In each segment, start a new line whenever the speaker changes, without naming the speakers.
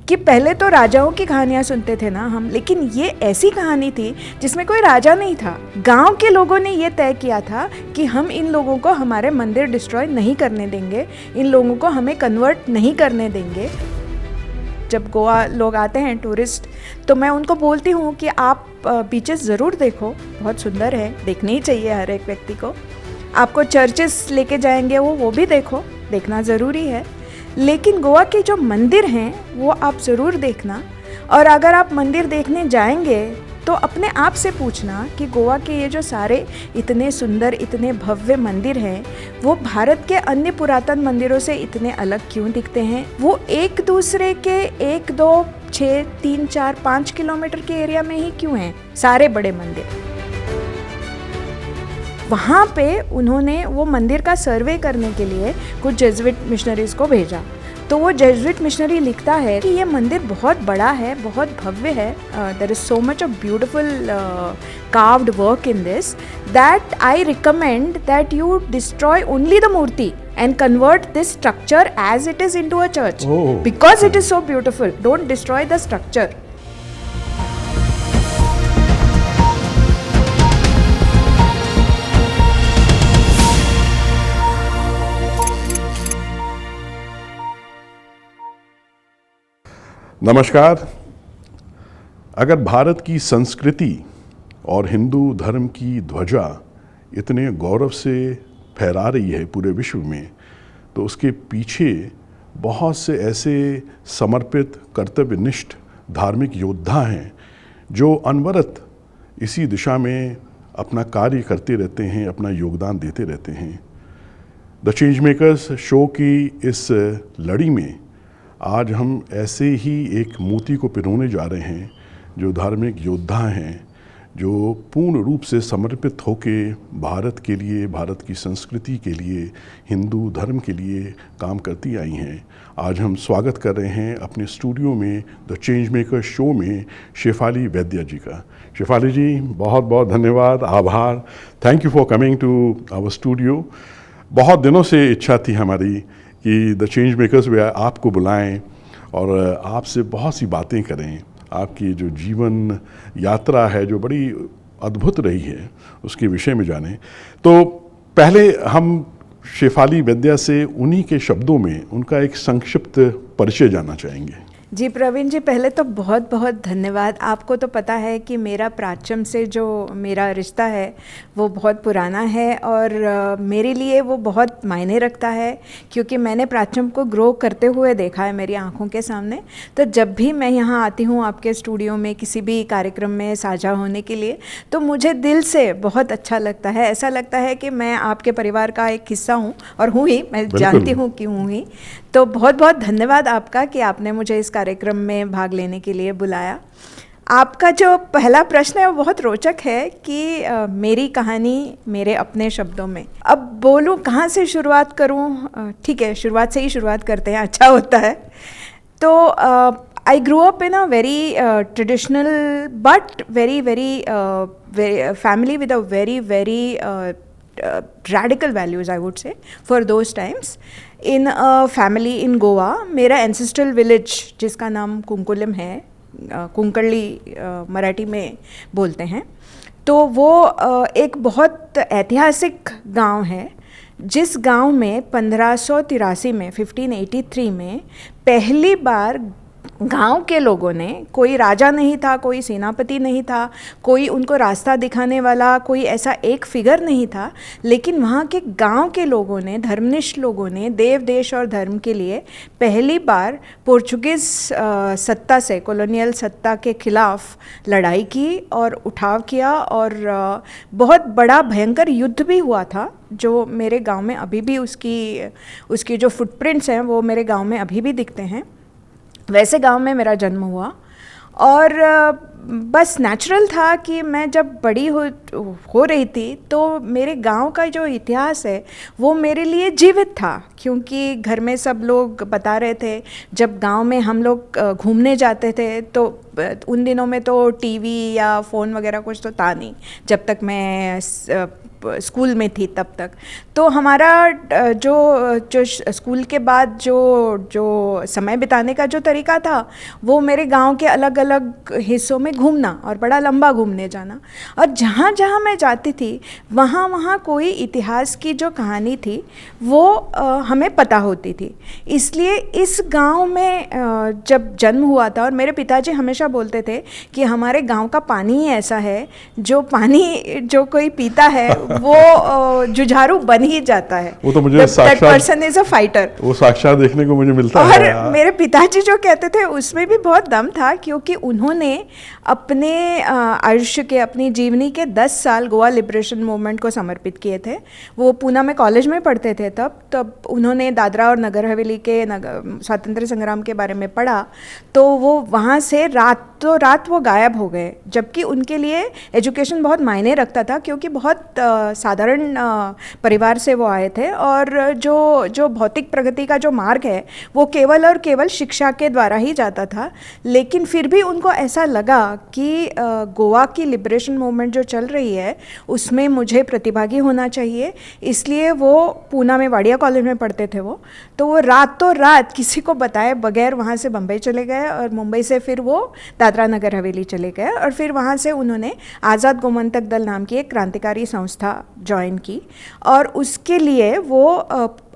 कि पहले तो राजाओं की कहानियाँ सुनते थे ना हम, लेकिन ये ऐसी कहानी थी जिसमें कोई राजा नहीं था। गांव के लोगों ने ये तय किया था कि हम इन लोगों को हमारे मंदिर डिस्ट्रॉय नहीं करने देंगे, इन लोगों को हमें कन्वर्ट नहीं करने देंगे। जब गोवा लोग आते हैं टूरिस्ट, तो मैं उनको बोलती हूँ कि आप बीचेस ज़रूर देखो, बहुत सुंदर है, देखनी ही चाहिए हर एक व्यक्ति को। आपको चर्चेस लेके जाएंगे वो भी देखना ज़रूरी है। लेकिन गोवा के जो मंदिर हैं वो आप ज़रूर देखना। और अगर आप मंदिर देखने जाएंगे तो अपने आप से पूछना कि गोवा के ये जो सारे इतने सुंदर, इतने भव्य मंदिर हैं, वो भारत के अन्य पुरातन मंदिरों से इतने अलग क्यों दिखते हैं? वो एक दूसरे के 1, 2, 6, 3, 4, 5 किलोमीटर के एरिया में ही क्यों हैं सारे बड़े मंदिर? वहाँ पे उन्होंने वो मंदिर का सर्वे करने के लिए कुछ जेजुइट मिशनरीज़ को भेजा। तो वो जेजुइट मिशनरी लिखता है कि ये मंदिर बहुत बड़ा है, बहुत भव्य है, there is so much of beautiful carved work in this, that I recommend that you destroy only the murti and convert this structure as it is into a church. Because it is so beautiful, don't destroy the structure.
नमस्कार। अगर भारत की संस्कृति और हिंदू धर्म की ध्वजा इतने गौरव से फहरा रही है पूरे विश्व में, तो उसके पीछे बहुत से ऐसे समर्पित, कर्तव्यनिष्ठ धार्मिक योद्धा हैं जो अनवरत इसी दिशा में अपना कार्य करते रहते हैं, अपना योगदान देते रहते हैं। द चेंज मेकर्स शो की इस लड़ी में आज हम ऐसे ही एक मोती को पिरोने जा रहे हैं जो धार्मिक योद्धा हैं, जो पूर्ण रूप से समर्पित होके भारत के लिए, भारत की संस्कृति के लिए, हिंदू धर्म के लिए काम करती आई हैं। आज हम स्वागत कर रहे हैं अपने स्टूडियो में द चेंज मेकर शो में शेफाली वैद्या जी का। शेफाली जी, बहुत बहुत धन्यवाद, आभार। Thank you for coming to our studio. बहुत दिनों से इच्छा थी हमारी कि द चेंज मेकर्स वे आपको बुलाएं और आपसे बहुत सी बातें करें। आपकी जो जीवन यात्रा है, जो बड़ी अद्भुत रही है, उसके विषय में जानें। तो पहले हम शेफाली वैद्या से उन्हीं के शब्दों में उनका एक संक्षिप्त परिचय जानना चाहेंगे।
जी प्रवीण जी, पहले तो बहुत बहुत धन्यवाद। आपको तो पता है कि मेरा प्राचम से जो मेरा रिश्ता है वो बहुत पुराना है और मेरे लिए वो बहुत मायने रखता है, क्योंकि मैंने प्राचम को ग्रो करते हुए देखा है मेरी आंखों के सामने। तो जब भी मैं यहाँ आती हूँ आपके स्टूडियो में किसी भी कार्यक्रम में साझा होने के लिए, तो मुझे दिल से बहुत अच्छा लगता है। ऐसा लगता है कि मैं आपके परिवार का एक हिस्सा हूँ, और हूँ ही, मैं जानती हूँ कि हूँ ही। तो बहुत बहुत धन्यवाद आपका कि आपने मुझे इस कार्यक्रम में भाग लेने के लिए बुलाया। आपका जो पहला प्रश्न है वो बहुत रोचक है कि मेरी कहानी मेरे अपने शब्दों में। अब बोलूँ कहाँ से शुरुआत करूँ? ठीक है, शुरुआत से ही शुरुआत करते हैं, अच्छा होता है। तो I grow up in a very traditional but very family with a very radical values, I would say, for those times. In a family in Goa, मेरा ancestral village जिसका नाम कुंकुलम है, कुंकली मराठी में बोलते हैं, तो वो एक बहुत ऐतिहासिक गांव है, जिस गांव में 1583 में 1583 में पहली बार गांव के लोगों ने, कोई राजा नहीं था, कोई सेनापति नहीं था, कोई उनको रास्ता दिखाने वाला, कोई ऐसा एक फिगर नहीं था, लेकिन वहाँ के गांव के लोगों ने, धर्मनिष्ठ लोगों ने देव, देश और धर्म के लिए पहली बार पोर्चुगीज़ सत्ता से, कॉलोनियल सत्ता के खिलाफ लड़ाई की और उठाव किया, और बहुत बड़ा भयंकर युद्ध भी हुआ था, जो मेरे गांव में अभी भी उसकी जो फुटप्रिंट्स हैं वो मेरे गांव में अभी भी दिखते हैं। वैसे गांव में मेरा जन्म हुआ, और बस नेचुरल था कि मैं जब बड़ी हो रही थी तो मेरे गांव का जो इतिहास है वो मेरे लिए जीवित था, क्योंकि घर में सब लोग बता रहे थे। जब गांव में हम लोग घूमने जाते थे तो उन दिनों में तो टीवी या फ़ोन वगैरह कुछ तो था नहीं, जब तक मैं स्कूल में थी तब तक। तो हमारा जो स्कूल के बाद जो समय बिताने का जो तरीका था वो मेरे गांव के अलग अलग हिस्सों में घूमना और बड़ा लंबा घूमने जाना। और जहाँ जहाँ मैं जाती थी वहाँ वहाँ कोई इतिहास की जो कहानी थी वो हमें पता होती थी। इसलिए इस गांव में जब जन्म हुआ था, और मेरे पिताजी हमेशा बोलते थे कि हमारे गांव का पानी ही ऐसा है, जो पानी जो कोई पीता है वो जुझारू बन ही जाता है।
वो तो मुझे
that person is a fighter।
वो साक्षात देखने को मुझे मिलता
और
है।
और मेरे पिताजी जो कहते थे उसमें भी बहुत दम था, क्योंकि उन्होंने अपने आयुष्य के, अपनी जीवनी के 10 साल गोवा लिबरेशन मूवमेंट को समर्पित किए थे। वो पूना में कॉलेज में पढ़ते थे तब उन्होंने दादरा और नगर हवेली के स्वातंत्र्य संग्राम के बारे में पढ़ा, तो वो वहाँ से रात वो गायब हो गए। जबकि उनके लिए एजुकेशन बहुत मायने रखता था, क्योंकि बहुत साधारण परिवार से वो आए थे, और जो भौतिक प्रगति का जो मार्ग है वो केवल और केवल शिक्षा के द्वारा ही जाता था। लेकिन फिर भी उनको ऐसा लगा कि गोवा की लिबरेशन मूवमेंट जो चल रही है उसमें मुझे प्रतिभागी होना चाहिए। इसलिए वो पूना में वाडिया कॉलेज में पढ़ते थे तो वो रातों रात किसी को बताए बगैर वहाँ से बम्बई चले गए, और मुंबई से फिर वो दादरा नगर हवेली चले गए, और फिर वहाँ से उन्होंने आज़ाद गोमंतक दल नाम की एक क्रांतिकारी संस्था ज्वाइन की, और उसके लिए वो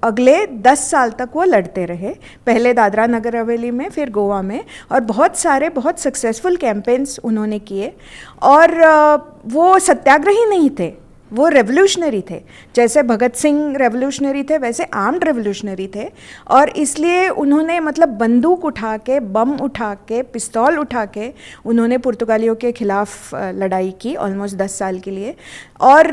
अगले 10 साल तक वो लड़ते रहे, पहले दादरा नगर हवेली में, फिर गोवा में, और बहुत सक्सेसफुल कैंपेन्स उन्होंने किए। और वो सत्याग्रही नहीं थे, वो रेवोल्यूशनरी थे। जैसे भगत सिंह रेवोल्यूशनरी थे वैसे आर्म्ड रेवोल्यूशनरी थे, और इसलिए उन्होंने मतलब बंदूक उठा के, बम उठा के, पिस्तौल उठा के उन्होंने पुर्तगालियों के खिलाफ लड़ाई की ऑलमोस्ट 10 साल के लिए। और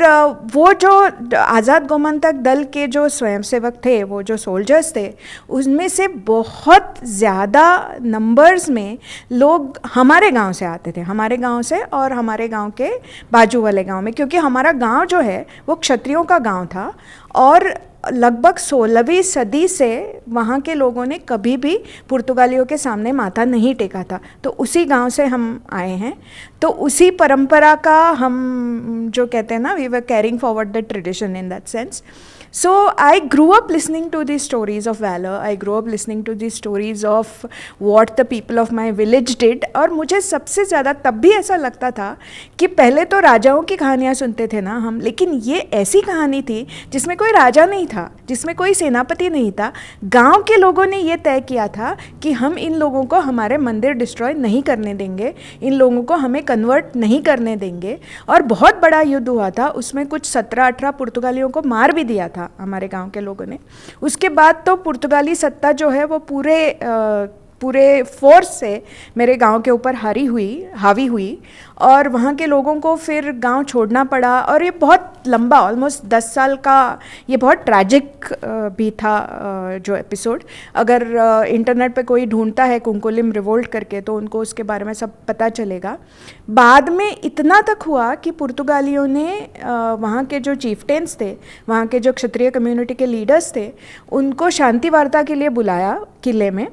वो जो आज़ाद गोमंतक दल के जो स्वयंसेवक थे, वो जो सोल्जर्स थे, उनमें से बहुत ज़्यादा नंबर्स में लोग हमारे गांव से आते थे, हमारे गांव से और हमारे गांव के बाजू वाले गांव में, क्योंकि हमारा गांव जो है वो क्षत्रियों का गांव था, और लगभग 16वीं सदी से वहाँ के लोगों ने कभी भी पुर्तगालियों के सामने माथा नहीं टेका था। तो उसी गांव से हम आए हैं, तो उसी परंपरा का हम जो कहते हैं ना, we were carrying forward the tradition in that sense. So I grew up listening to these stories of valor. I grew up listening to these stories of what the people of my village did. और मुझे सबसे ज़्यादा तब भी ऐसा लगता था कि पहले तो राजाओं की कहानियाँ सुनते थे ना हम, लेकिन ये ऐसी कहानी थी जिसमें कोई राजा नहीं था, जिसमें कोई सेनापति नहीं था। गांव के लोगों ने ये तय किया था कि हम इन लोगों को हमारे मंदिर डिस्ट्रॉय नहीं करने देंगे, इन लोगों को हमें कन्वर्ट नहीं करने देंगे। और बहुत बड़ा युद्ध हुआ था, उसमें कुछ 17-18 पुर्तगालियों को मार भी दिया था हमारे गांव के लोगों ने। उसके बाद तो पुर्तगाली सत्ता जो है वो पूरे फोर्स से मेरे गांव के ऊपर हावी हुई, और वहाँ के लोगों को फिर गांव छोड़ना पड़ा। और ये बहुत लंबा, ऑलमोस्ट 10 साल का, ये बहुत ट्रैजिक भी था जो एपिसोड। अगर इंटरनेट पे कोई ढूंढता है कुंकोलिम रिवोल्ट करके तो उनको उसके बारे में सब पता चलेगा। बाद में इतना तक हुआ कि पुर्तगालियों ने वहाँ के जो चीफ्टेन्स थे, वहाँ के जो क्षत्रिय कम्युनिटी के लीडर्स थे, उनको शांति वार्ता के लिए बुलाया किले में,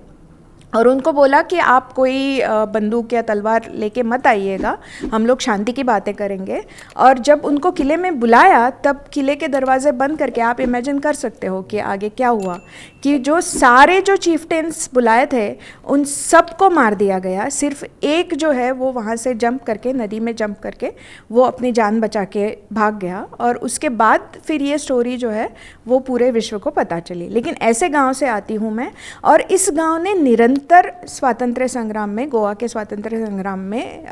और उनको बोला कि आप कोई बंदूक या तलवार लेके मत आइएगा, हम लोग शांति की बातें करेंगे। और जब उनको किले में बुलाया तब किले के दरवाजे बंद करके, आप इमेजिन कर सकते हो कि आगे क्या हुआ, कि जो सारे जो चीफ्टेन्स बुलाए थे उन सबको मार दिया गया। सिर्फ एक जो है वो वहाँ से जंप करके, नदी में जंप करके वो अपनी जान बचा के भाग गया। और उसके बाद फिर ये स्टोरी जो है वो पूरे विश्व को पता चली। लेकिन ऐसे गांव से आती हूँ मैं, और इस गांव ने निरंतर स्वातंत्र्य संग्राम में, गोवा के स्वातंत्र्य संग्राम में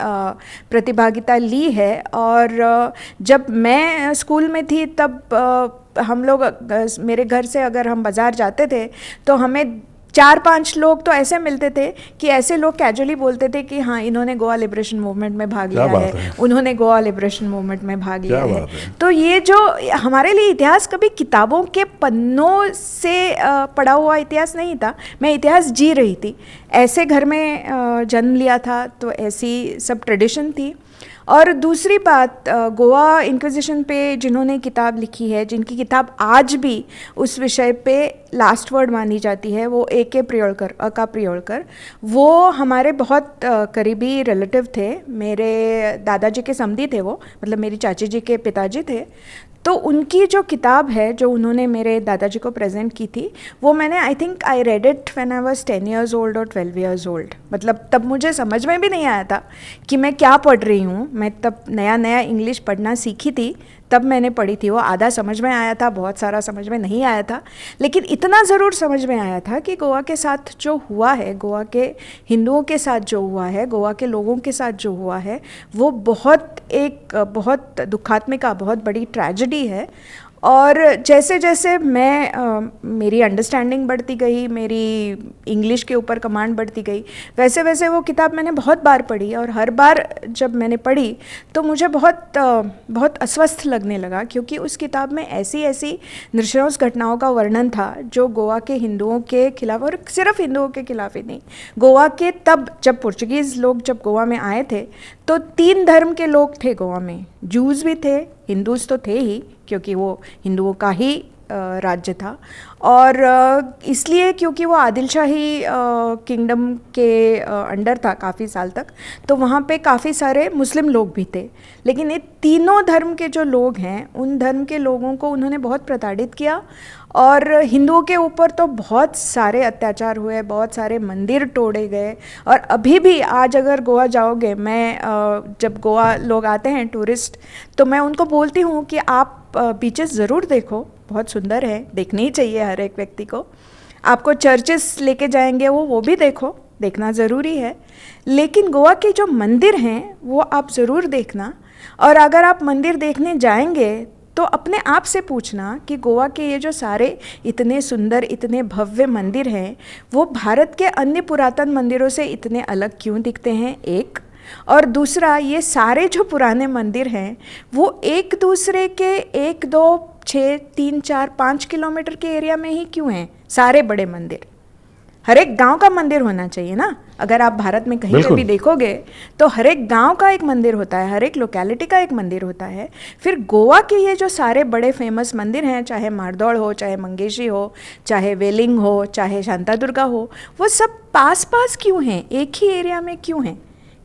प्रतिभागिता ली है। और जब मैं स्कूल में थी तब हम लोग, मेरे घर से अगर हम बाज़ार जाते थे तो हमें 4-5 लोग तो ऐसे मिलते थे कि ऐसे लोग कैजुअली बोलते थे कि हाँ, इन्होंने गोवा लिबरेशन मूवमेंट में भाग लिया है, उन्होंने गोवा लिबरेशन मूवमेंट में भाग लिया है। तो ये जो हमारे लिए इतिहास कभी किताबों के पन्नों से पढ़ा हुआ इतिहास नहीं था, मैं इतिहास जी रही थी। ऐसे घर में जन्म लिया था तो ऐसी सब ट्रेडिशन थी। और दूसरी बात, गोवा इंक्विजिशन पे जिन्होंने किताब लिखी है, जिनकी किताब आज भी उस विषय पे लास्ट वर्ड मानी जाती है, वो A.K. प्रियोलकर, अका प्रियोलकर। वो हमारे बहुत करीबी रिलेटिव थे, मेरे दादाजी के समधी थे वो, मतलब मेरी चाची जी के पिताजी थे। तो उनकी जो किताब है जो उन्होंने मेरे दादाजी को प्रेजेंट की थी, वो मैंने I think I read it when I was 10 years old और 12 years old। मतलब तब मुझे समझ में भी नहीं आया था कि मैं क्या पढ़ रही हूँ। मैं तब नया नया इंग्लिश पढ़ना सीखी थी, तब मैंने पढ़ी थी। वो आधा समझ में आया था, बहुत सारा समझ में नहीं आया था, लेकिन इतना ज़रूर समझ में आया था कि गोवा के साथ जो हुआ है, गोवा के हिंदुओं के साथ जो हुआ है, गोवा के लोगों के साथ जो हुआ है, वो बहुत दुखात्मिक, बहुत बड़ी ट्रेजेडी है। और जैसे जैसे मेरी अंडरस्टैंडिंग बढ़ती गई, मेरी इंग्लिश के ऊपर कमांड बढ़ती गई, वैसे वैसे वो किताब मैंने बहुत बार पढ़ी। और हर बार जब मैंने पढ़ी तो मुझे बहुत अस्वस्थ लगने लगा, क्योंकि उस किताब में ऐसी ऐसी नृशंस घटनाओं का वर्णन था जो गोवा के हिंदुओं के खिलाफ, और सिर्फ हिंदुओं के खिलाफ ही नहीं, गोवा के तब जब पोर्चुगीज़ लोग जब गोवा में आए थे तो 3 धर्म के लोग थे गोवा में। जूस भी थे, हिंदूज तो थे ही, क्योंकि वो हिंदुओं का ही राज्य था, और इसलिए क्योंकि वो आदिल शाही किंगडम के अंडर था काफ़ी साल तक, तो वहाँ पे काफ़ी सारे मुस्लिम लोग भी थे। लेकिन ये तीनों धर्म के जो लोग हैं, उन धर्म के लोगों को उन्होंने बहुत प्रताड़ित किया, और हिंदुओं के ऊपर तो बहुत सारे अत्याचार हुए, बहुत सारे मंदिर तोड़े गए। और अभी भी आज अगर गोवा जाओगे, मैं जब गोवा लोग आते हैं टूरिस्ट, तो मैं उनको बोलती हूँ कि आप बीचेस ज़रूर देखो, बहुत सुंदर है, देखने ही चाहिए हर एक व्यक्ति को। आपको चर्चेस लेके जाएंगे वो भी देखो, देखना ज़रूरी है। लेकिन गोवा के जो मंदिर हैं वो आप ज़रूर देखना। और अगर आप मंदिर देखने जाएंगे तो अपने आप से पूछना कि गोवा के ये जो सारे इतने सुंदर, इतने भव्य मंदिर हैं, वो भारत के अन्य पुरातन मंदिरों से इतने अलग क्यों दिखते हैं, एक। और दूसरा, ये सारे जो पुराने मंदिर हैं वो एक दूसरे के 1, 2, 6, 3, 4, 5 किलोमीटर के एरिया में ही क्यों हैं सारे बड़े मंदिर? हर एक गांव का मंदिर होना चाहिए ना। अगर आप भारत में कहीं पे भी देखोगे तो हर एक गांव का एक मंदिर होता है, हर एक लोकेलिटी का एक मंदिर होता है। फिर गोवा के ये जो सारे बड़े फेमस मंदिर हैं, चाहे मारदौड़ हो, चाहे मंगेशी हो, चाहे वेलिंग हो, चाहे शांतादुर्गा हो, वो सब पास पास क्यों हैं, एक ही एरिया में क्यों हैं?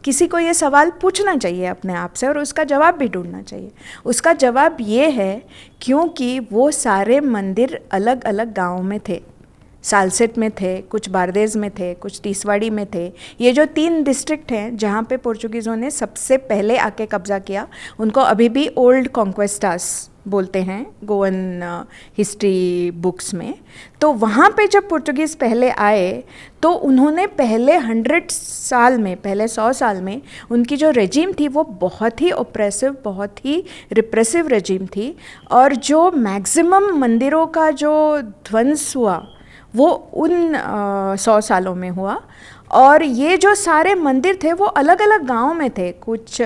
किसी को ये सवाल पूछना चाहिए अपने आप से, और उसका जवाब भी ढूंढना चाहिए। उसका जवाब ये है क्योंकि वो सारे मंदिर अलग अलग गाँव में थे। सालसेट में थे, कुछ बारदेज में थे, कुछ तीसवाड़ी में थे। ये जो 3 डिस्ट्रिक्ट हैं जहाँ पे पोर्चुगीज़ों ने सबसे पहले आके कब्ज़ा किया, उनको अभी भी ओल्ड कॉन्क्वेस्टास बोलते हैं गोवन हिस्ट्री बुक्स में। तो वहाँ पे जब पोर्चुगीज़ पहले आए तो उन्होंने पहले 100 साल में उनकी जो रेजिम थी वो बहुत ही ओप्रेसिव, बहुत ही रिप्रेसिव रेजिम थी। और जो मैक्सिमम मंदिरों का जो ध्वंस हुआ वो उन 100 सालों में हुआ। और ये जो सारे मंदिर थे वो अलग अलग गाँव में थे, कुछ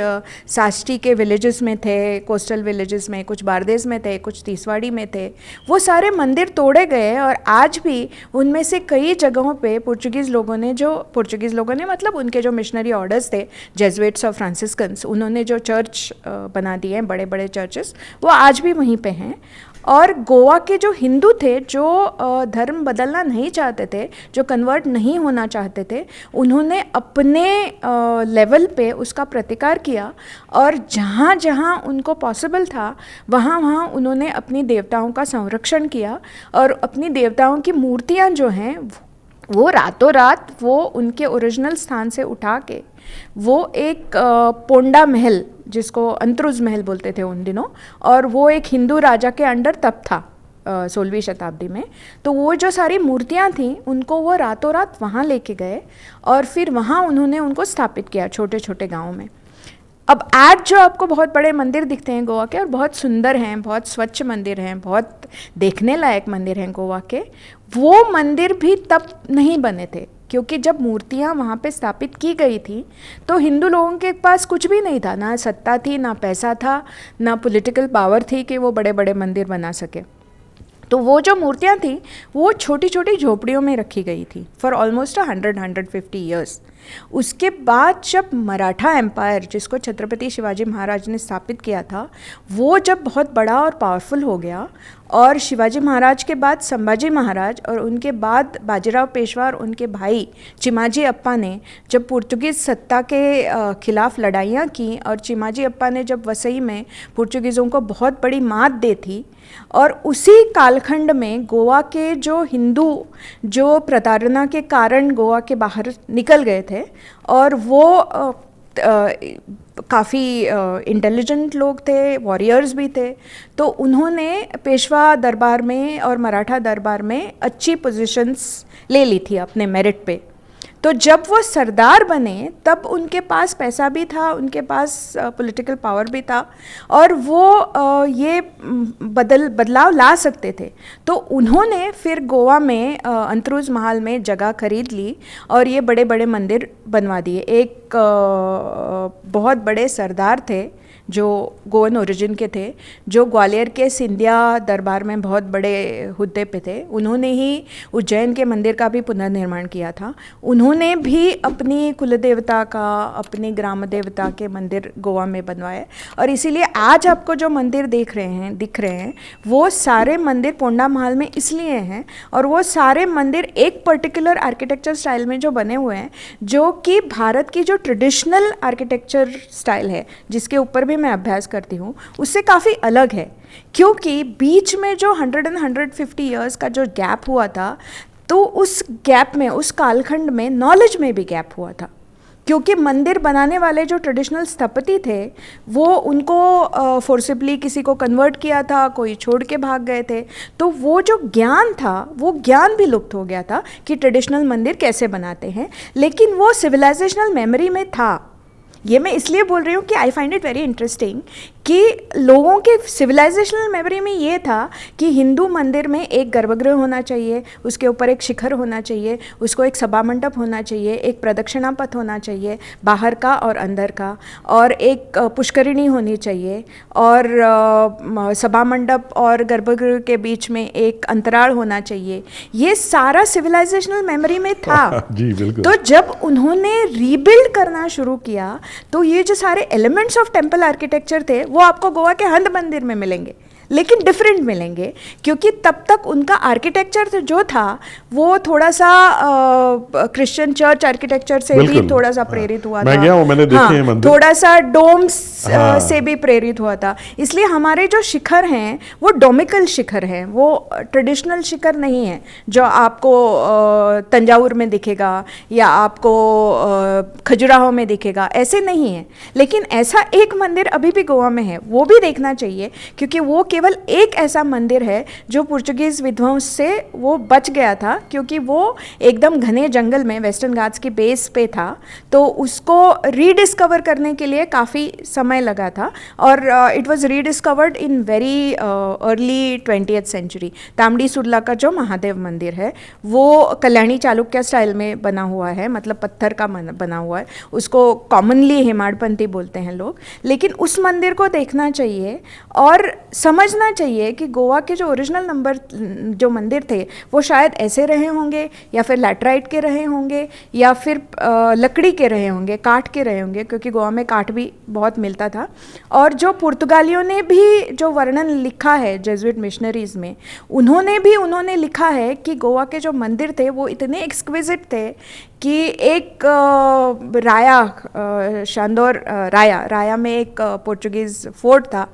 साष्टी के विलेजेस में थे, कोस्टल विलेजेस में, कुछ बारदेस में थे, कुछ तीसवाड़ी में थे। वो सारे मंदिर तोड़े गए, और आज भी उनमें से कई जगहों पे पोर्चुगीज़ लोगों ने मतलब उनके जो मिशनरी ऑर्डर्स थे, जेजुइट्स और फ्रांसिस्कन्स, उन्होंने जो चर्च बना दिए हैं, बड़े बड़े चर्चेस, वो आज भी वहीं पे हैं। और गोवा के जो हिंदू थे, जो धर्म बदलना नहीं चाहते थे, जो कन्वर्ट नहीं होना चाहते थे, उन्होंने अपने लेवल पे उसका प्रतिकार किया। और जहाँ जहाँ उनको पॉसिबल था वहाँ वहाँ उन्होंने अपनी देवताओं का संरक्षण किया। और अपनी देवताओं की मूर्तियाँ जो हैं वो रातों रात वो उनके ओरिजिनल स्थान से उठा के वो एक पोंडा महल, जिसको अंतरुज महल बोलते थे उन दिनों, और वो एक हिंदू राजा के अंडर तब था 16वीं शताब्दी में। तो वो जो सारी मूर्तियाँ थीं उनको वो रातों रात वहाँ लेके गए, और फिर वहाँ उन्होंने उनको स्थापित किया छोटे छोटे गाँव में। अब आज जो आपको बहुत बड़े मंदिर दिखते हैं गोवा के, और बहुत सुंदर हैं, बहुत स्वच्छ मंदिर हैं, बहुत देखने लायक मंदिर हैं गोवा के, वो मंदिर भी तब नहीं बने थे, क्योंकि जब मूर्तियाँ वहाँ पे स्थापित की गई थी तो हिंदू लोगों के पास कुछ भी नहीं था, ना सत्ता थी, ना पैसा था, ना पॉलिटिकल पावर थी कि वो बड़े बड़े मंदिर बना सके। तो वो जो मूर्तियाँ थी वो छोटी छोटी झोपड़ियों में रखी गई थी फॉर ऑलमोस्ट 150 ईयर्स। उसके बाद जब मराठा एम्पायर, जिसको छत्रपति शिवाजी महाराज ने स्थापित किया था, वो जब बहुत बड़ा और पावरफुल हो गया, और शिवाजी महाराज के बाद संभाजी महाराज और उनके बाद बाजीराव पेशवा और उनके भाई चिमाजी अप्पा ने जब पुर्तगाली सत्ता के खिलाफ लड़ाइयाँ की, और चिमाजी अप्पा ने जब वसई में पुर्तगीज़ों को बहुत बड़ी मात दी थी, और उसी कालखंड में गोवा के जो हिंदू जो प्रताड़ना के कारण गोवा के बाहर निकल गए थे, और वो काफ़ी इंटेलिजेंट लोग थे, वॉरियर्स भी थे, तो उन्होंने पेशवा दरबार में और मराठा दरबार में अच्छी पोजीशंस ले ली थी अपने मेरिट पे। तो जब वो सरदार बने तब उनके पास पैसा भी था, उनके पास पॉलिटिकल पावर भी था, और वो ये बदलाव ला सकते थे। तो उन्होंने फिर गोवा में अंतरुज महल में जगह खरीद ली और ये बड़े बड़े मंदिर बनवा दिए। एक बहुत बड़े सरदार थे जो गोवन ओरिजिन के थे, जो ग्वालियर के सिंधिया दरबार में बहुत बड़े हुद्दे पे थे। उन्होंने ही उज्जैन के मंदिर का भी पुनर्निर्माण किया था। उन्होंने भी अपनी कुलदेवता का, अपनी ग्राम देवता के मंदिर गोवा में बनवाए, और इसीलिए आज आपको जो मंदिर दिख रहे हैं वो सारे मंदिर पोंडा महल में इसलिए हैं, और वो सारे मंदिर एक पर्टिकुलर आर्किटेक्चर स्टाइल में जो बने हुए हैं, जो कि भारत की जो ट्रेडिशनल आर्किटेक्चर स्टाइल है जिसके ऊपर मैं अभ्यास करती हूँ, उससे काफ़ी अलग है। क्योंकि बीच में जो 100 और 150 इयर्स का जो गैप हुआ था, तो उस गैप में, उस कालखंड में नॉलेज में भी गैप हुआ था। क्योंकि मंदिर बनाने वाले जो ट्रेडिशनल स्थपति थे, वो उनको फोर्सिबली किसी को कन्वर्ट किया था, कोई छोड़ के भाग गए थे, तो वो जो ज्ञान था, वो ज्ञान भी लुप्त हो गया था कि ट्रेडिशनल मंदिर कैसे बनाते हैं। लेकिन वो सिविलाइजेशनल मेमोरी में था। ये मैं इसलिए बोल रही हूँ कि I find it very interesting कि लोगों के सिविलाइजेशनल मेमोरी में ये था कि हिंदू मंदिर में एक गर्भगृह होना चाहिए, उसके ऊपर एक शिखर होना चाहिए, उसको एक सभा मंडप होना चाहिए, एक प्रदक्षिणा पथ होना चाहिए बाहर का और अंदर का, और एक पुष्करिणी होनी चाहिए, और सभा मंडप और गर्भगृह के बीच में एक अंतराल होना चाहिए। ये सारा सिविलाइजेशनल मेमोरी में था।
जी बिल्कुल।
तो जब उन्होंने रीबिल्ड करना शुरू किया, तो ये जो सारे एलिमेंट्स ऑफ टेम्पल आर्किटेक्चर थे वो आपको गोवा के हंद मंदिर में मिलेंगे, लेकिन डिफरेंट मिलेंगे, क्योंकि तब तक उनका आर्किटेक्चर जो था वो थोड़ा सा क्रिश्चियन चर्च आर्किटेक्चर से भी थोड़ा सा प्रेरित हुआ
मैं
था।
गया हूं, मैंने देखे हैं मंदिर।
थोड़ा सा डोम्स से भी प्रेरित हुआ था। इसलिए हमारे जो शिखर हैं वो डोमिकल शिखर हैं, वो ट्रेडिशनल शिखर नहीं है जो आपको तंजावुर में दिखेगा या आपको खजुराहो में दिखेगा, ऐसे नहीं है। लेकिन ऐसा एक मंदिर अभी भी गोवा में है, वो भी देखना चाहिए, क्योंकि वो केवल एक ऐसा मंदिर है जो पुर्तगीज विध्वंस से वो बच गया था, क्योंकि वो एकदम घने जंगल में वेस्टर्न घाट्स की बेस पे था। तो उसको रीडिस्कवर करने के लिए काफ़ी समय लगा था, और it was rediscovered in very early 20th century. Tambdi Surla का जो महादेव मंदिर है वो कल्याणी चालुक्य स्टाइल में बना हुआ है, मतलब पत्थर का बना हुआ है। उसको कॉमनली हेमाडपंथी बोलते हैं लोग, लेकिन उस मंदिर को देखना चाहिए और समझना चाहिए कि गोवा के जो ओरिजिनल जो मंदिर थे वो शायद ऐसे रहे होंगे, या फिर लैटराइट के रहे होंगे, या फिर लकड़ी के रहे होंगे, काठ के रहे होंगे, क्योंकि गोवा में काठ भी बहुत मिलता था। और जो पुर्तगालियों ने भी जो वर्णन लिखा है जेजुइट मिशनरीज में, उन्होंने लिखा है कि गोवा के जो मंदिर थे वो इतने एक्सक्विजिट थे कि एक शानदोर राया में एक पोर्चुगीज़ फोर्ट था,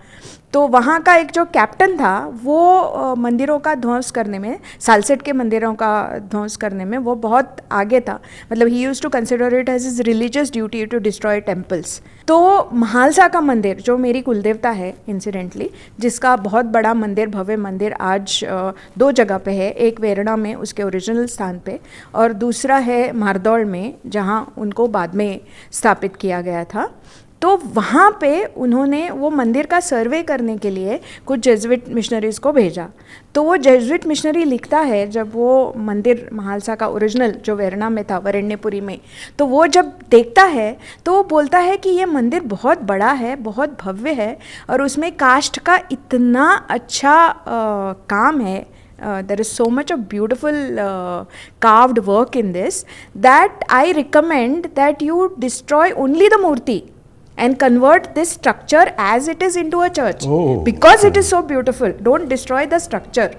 तो वहाँ का एक जो कैप्टन था वो मंदिरों का ध्वंस करने में, सालसेट के मंदिरों का ध्वंस करने में वो बहुत आगे था। मतलब he used to consider it as his religious duty to destroy temples. तो महालसा का मंदिर जो मेरी कुलदेवता है इंसिडेंटली, जिसका बहुत बड़ा मंदिर, भव्य मंदिर आज 2 जगह पे है, एक वेरना में उसके ओरिजिनल स्थान पे, और दूसरा है मारदौड़ में जहाँ उनको बाद में स्थापित किया गया था। तो वहाँ पे उन्होंने वो मंदिर का सर्वे करने के लिए कुछ जेजुइट मिशनरीज़ को भेजा। तो वो जेजुइट मिशनरी लिखता है, जब वो मंदिर महालसा का ओरिजिनल जो वेरना में था, वरेण्यपुरी में, तो वो जब देखता है तो वो बोलता है कि ये मंदिर बहुत बड़ा है, बहुत भव्य है, और उसमें काष्ठ का इतना अच्छा काम है, there is so much of beautiful carved work in this that I recommend that you destroy only the murti and convert this structure as it is into a church. Because it is so beautiful. Don't destroy the structure.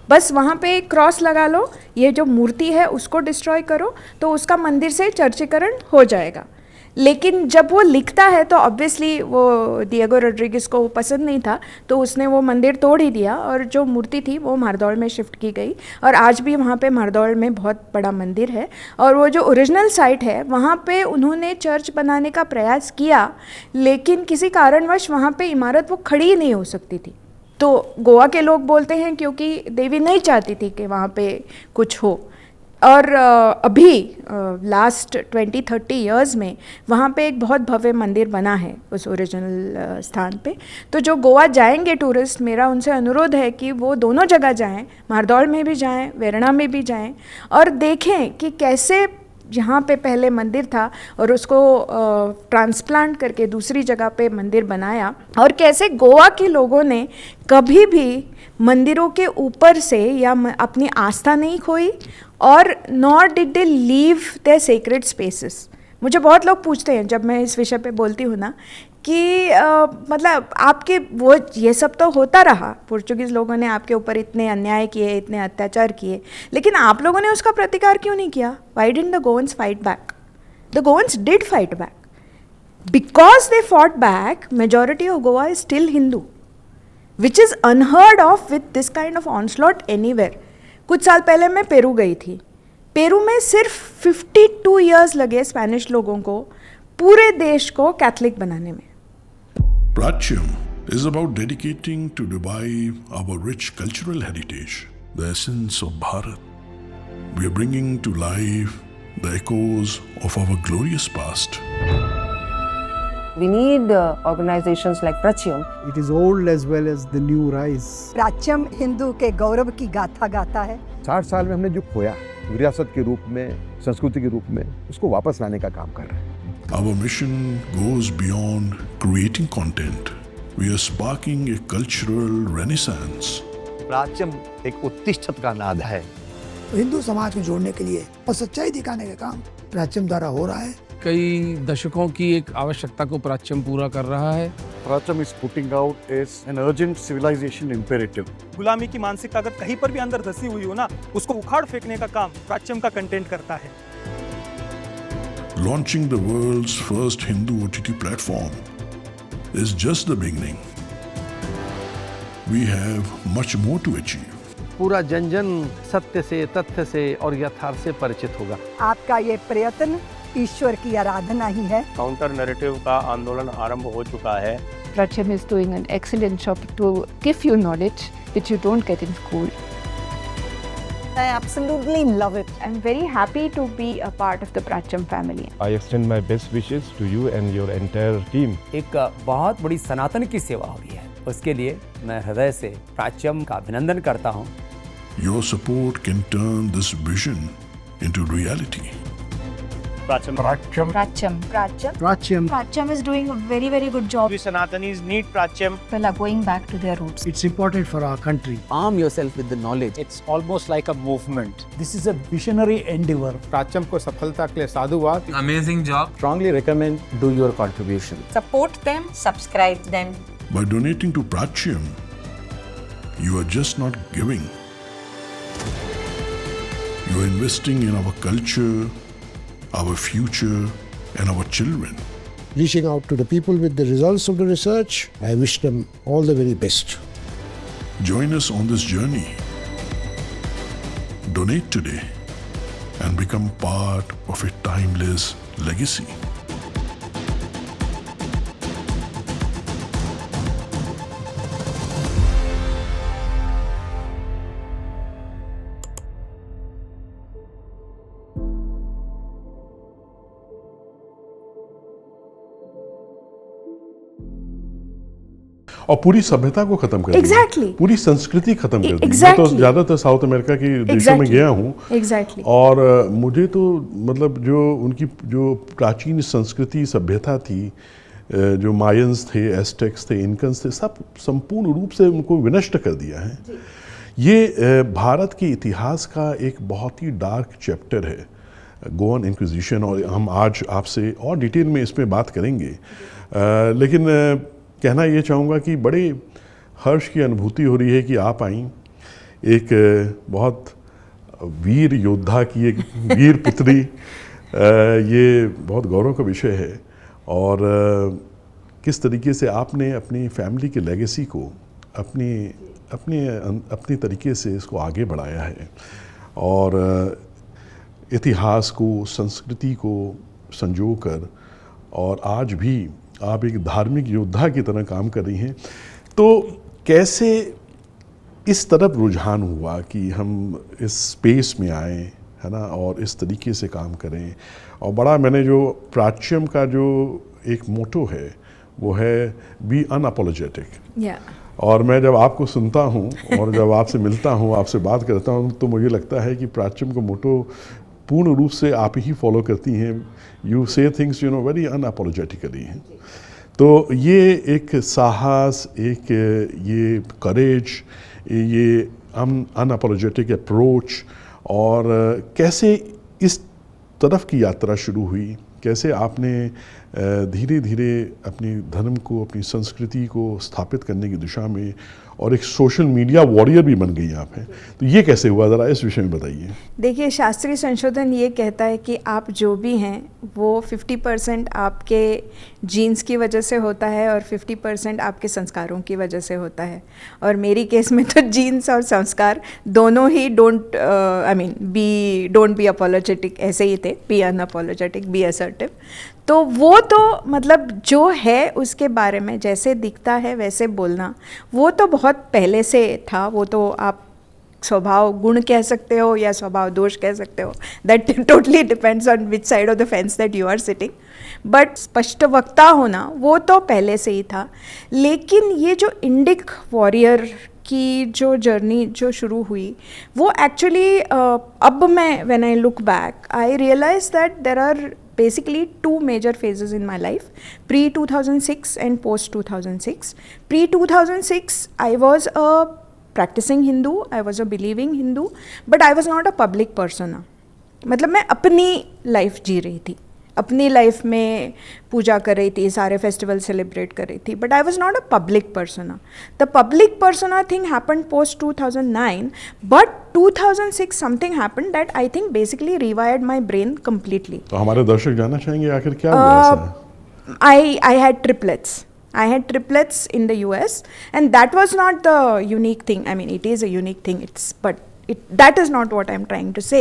बस वहाँ पे एक cross लगा लो, ये जो मूर्ति है उसको destroy करो, तो उसका मंदिर से चर्चीकरण हो जाएगा. लेकिन जब वो लिखता है तो ऑब्वियसली वो डिएगो रोड्रिगेज को पसंद नहीं था, तो उसने वो मंदिर तोड़ ही दिया और जो मूर्ति थी वो मारदौल में शिफ्ट की गई. और आज भी वहाँ पे मारदौल में बहुत बड़ा मंदिर है. और वो जो ओरिजिनल साइट है वहाँ पे उन्होंने चर्च बनाने का प्रयास किया, लेकिन किसी कारणवश वहाँ पे इमारत वो खड़ी ही नहीं हो सकती थी. तो गोवा के लोग बोलते हैं क्योंकि देवी नहीं चाहती थी कि वहाँ पे कुछ हो. और अभी लास्ट 20-30 इयर्स में वहाँ पे एक बहुत भव्य मंदिर बना है उस ओरिजिनल स्थान पे. तो जो गोवा जाएंगे टूरिस्ट, मेरा उनसे अनुरोध है कि वो दोनों जगह जाएं, मारदौल में भी जाएं, वेरना में भी जाएं, और देखें कि कैसे जहाँ पे पहले मंदिर था और उसको ट्रांसप्लांट करके दूसरी जगह पे मंदिर बनाया, और कैसे गोवा के लोगों ने कभी भी मंदिरों के ऊपर से या अपनी आस्था नहीं खोई, और nor did they leave their sacred spaces. मुझे बहुत लोग पूछते हैं जब मैं इस विषय पे बोलती हूँ ना कि मतलब आपके वो ये सब तो होता रहा, पोर्चुगीज़ लोगों ने आपके ऊपर इतने अन्याय किए, इतने अत्याचार किए, लेकिन आप लोगों ने उसका प्रतिकार क्यों नहीं किया? Y didn't the गोवंस fight back? The गोवंस did fight back. Because they fought back, majority of Goa is still Hindu, which is unheard of with this kind of onslaught anywhere. कुछ साल पहले मैं पेरू गई थी. पेरू में सिर्फ 52 ईयर्स लगे स्पेनिश लोगों को पूरे देश को कैथलिक बनाने में.
Pratyam is about dedicating to revive our rich cultural heritage, the essence of Bharat. We are bringing to life the echoes of our glorious past.
We need organizations like Pratyam.
It is old as well as the new rise.
Prachyam Hindu के गौरव की गाथा गाता है.
60 साल में हमने जो खोया विरासत के रूप में, संस्कृति के रूप में, उसको वापस लाने का काम कर रहे हैं.
Our mission goes beyond creating content. We are sparking a cultural renaissance.
प्राच्यम एक उत्तिष्ठत का नाद है.
हिंदू समाज को जोड़ने के लिए और सच्चाई दिखाने का काम प्राच्यम द्वारा हो रहा है.
कई दशकों की एक आवश्यकता को प्राच्यम पूरा कर रहा है.
प्राच्यम is putting out as an urgent civilization imperative.
गुलामी की मानसिकता अगर कहीं पर भी अंदर धसी हुई हो ना, उसको उखाड़ फेंकने का काम प्राच्यम का कंटेंट करता है.
Launching the world's first Hindu OTT platform is just the beginning. We have much more to achieve.
पूरा जन जन सत्य से, तथ्य से और यथार्थ से परिचित होगा.
आपका ये प्रयत्न ईश्वर की आराधना ही है.
काउंटर नैरेटिव का आंदोलन आरंभ हो चुका है.
Pratyam is doing an excellent job to give you knowledge which you don't get in school.
I absolutely love it.
I'm very happy to be a part of the Pratyam family.
I extend my best wishes to you and your entire team.
एक बहुत बड़ी सनातन की सेवा हो रही है, उसके लिए मैं हृदय से प्राच्यम का अभिनंदन करता हूँ.
Your support can turn this vision into reality.
Pratyam.
Pratyam is doing a very, very good job.
We Sanatanis need Pratyam.
People are going back to their roots.
It's important for our country.
Arm yourself with the knowledge.
It's almost like a movement.
This is a visionary endeavor.
प्राच्यम को सफलता के लिए साधुवाद.
Amazing job.
Strongly recommend do your contribution.
Support them, subscribe them.
By donating to Pratyam, you are just not giving. You are investing in our culture, our future, and our children.
Reaching out to the people with the results of the research, I wish them all the very best.
Join us on this journey. Donate today and become part of a timeless legacy. और पूरी सभ्यता को खत्म कर
Exactly.
पूरी संस्कृति खत्म कर दी.
Exactly.
मैं तो ज़्यादातर साउथ अमेरिका के देशों में गया हूँ.
Exactly.
और मुझे तो मतलब जो उनकी जो प्राचीन संस्कृति सभ्यता थी, जो मायंस थे, एस्टेक्स थे, इनकन्स थे, सब संपूर्ण रूप से उनको विनष्ट कर दिया है. ये भारत के इतिहास का एक बहुत ही डार्क चैप्टर है, गोवन इंक्विजिशन, और हम आज आपसे और डिटेल में इसमें बात करेंगे। लेकिन कहना ये चाहूँगा कि बड़े हर्ष की अनुभूति हो रही है कि आप आई, एक बहुत वीर योद्धा की एक वीर पुत्री, ये बहुत गौरव का विषय है। और किस तरीके से आपने अपनी फैमिली के लेगेसी को अपनी तरीके से इसको आगे बढ़ाया है, और इतिहास को, संस्कृति को संजो कर, और आज भी आप एक धार्मिक योद्धा की तरह काम कर रही हैं। तो कैसे इस तरफ रुझान हुआ कि हम इस स्पेस में आए, है ना, और इस तरीके से काम करें? और बड़ा मैंने जो प्राच्यम का जो एक मोटो है वो है बी अनअपोलोजेटिक। और मैं जब आपको सुनता हूँ और जब आपसे मिलता हूँ, आपसे बात करता हूँ, तो मुझे लगता है कि प्राच्यम का मोटो पूर्ण रूप से आप ही फॉलो करती हैं। यू से थिंग्स वेरी अनअपोलोजेटिकली। तो ये एक साहस, एक ये करेज, ये अनअपोलोजेटिक अप्रोच, और कैसे इस तरफ की यात्रा शुरू हुई, कैसे आपने धीरे धीरे अपनी धर्म को, अपनी संस्कृति को स्थापित करने की दिशा में, और एक सोशल मीडिया वॉरियर भी बन गई आप हैं, तो ये कैसे हुआ, ज़रा इस विषय में बताइए।
देखिए, शास्त्रीय संशोधन ये कहता है कि आप जो भी हैं वो 50% आपके जीन्स की वजह से होता है और 50% आपके संस्कारों की वजह से होता है। और मेरी केस में तो जीन्स और संस्कार दोनों ही डोंट बी अपोलोजेटिक ऐसे ही थे, बी अनअपोलोजेटिक, बी असर्टिव। तो वो तो मतलब जो है उसके बारे में जैसे दिखता है वैसे बोलना, वो तो बहुत पहले से था। वो तो आप स्वभाव गुण कह सकते हो या स्वभाव दोष कह सकते हो, that totally depends on which side of the fence that you are sitting. But स्पष्ट वक्ता होना वो तो पहले से ही था। लेकिन ये जो इंडिक वॉरियर की जो जर्नी जो शुरू हुई, वो एक्चुअली अब मैं when I look back I realize that there are basically two major phases in my life, pre-2006 and post-2006. Pre-2006 I was a practicing Hindu, I was a believing Hindu, but I was not a public persona. मतलब मैं अपनी life जी रही थी, अपनी life में पूजा कर रही थी, सारे फेस्टिवल सेलिब्रेट कर रही थी, but I was not a public persona. The public persona thing happen post 2009, but 2006 something happen that I think basically rewired my brain completely.
तो हमारे दर्शक जानना चाहेंगे आखिर क्या हुआ?
I had triplets. I had triplets in the US, and that was not the unique thing. I mean, it is a unique thing. That is not what I'm trying to say.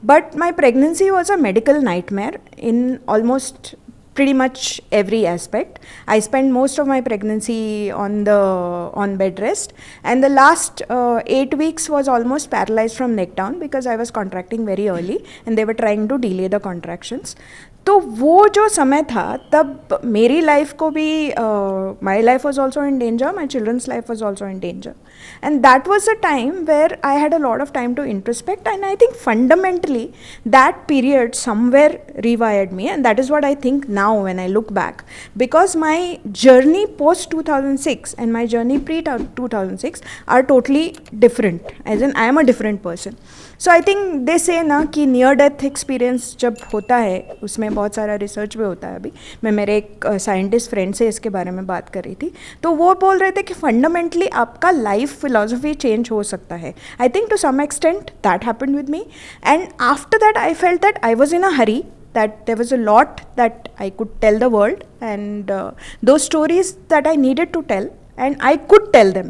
But my pregnancy was a medical nightmare in almost pretty much every aspect. I spent most of my pregnancy on bed rest, and the last 8 weeks was almost paralyzed from neck down because I was contracting very early and they were trying to delay the contractions. तो वो जो समय था तब मेरी life को भी my life was also in danger, my children's life was also in danger, and that was a time where I had a lot of time to introspect, and I think fundamentally that period somewhere rewired me, and that is what I think now when I look back, because my journey post 2006 and my journey pre 2006 are totally different, as in I am a different person. So I think they say ना कि near death experience जब होता है उसमें बहुत सारा research भी होता है। अभी मैं मेरे एक साइंटिस्ट फ्रेंड से इसके बारे में बात कर रही थी, तो वो बोल रहे थे कि फंडामेंटली आपका लाइफ फिलोसफी चेंज हो सकता है। I think to some extent that happened with me, and after that I felt that I was in a hurry, that there was a lot that I could tell the world, and those stories that I needed to tell, and I could tell them.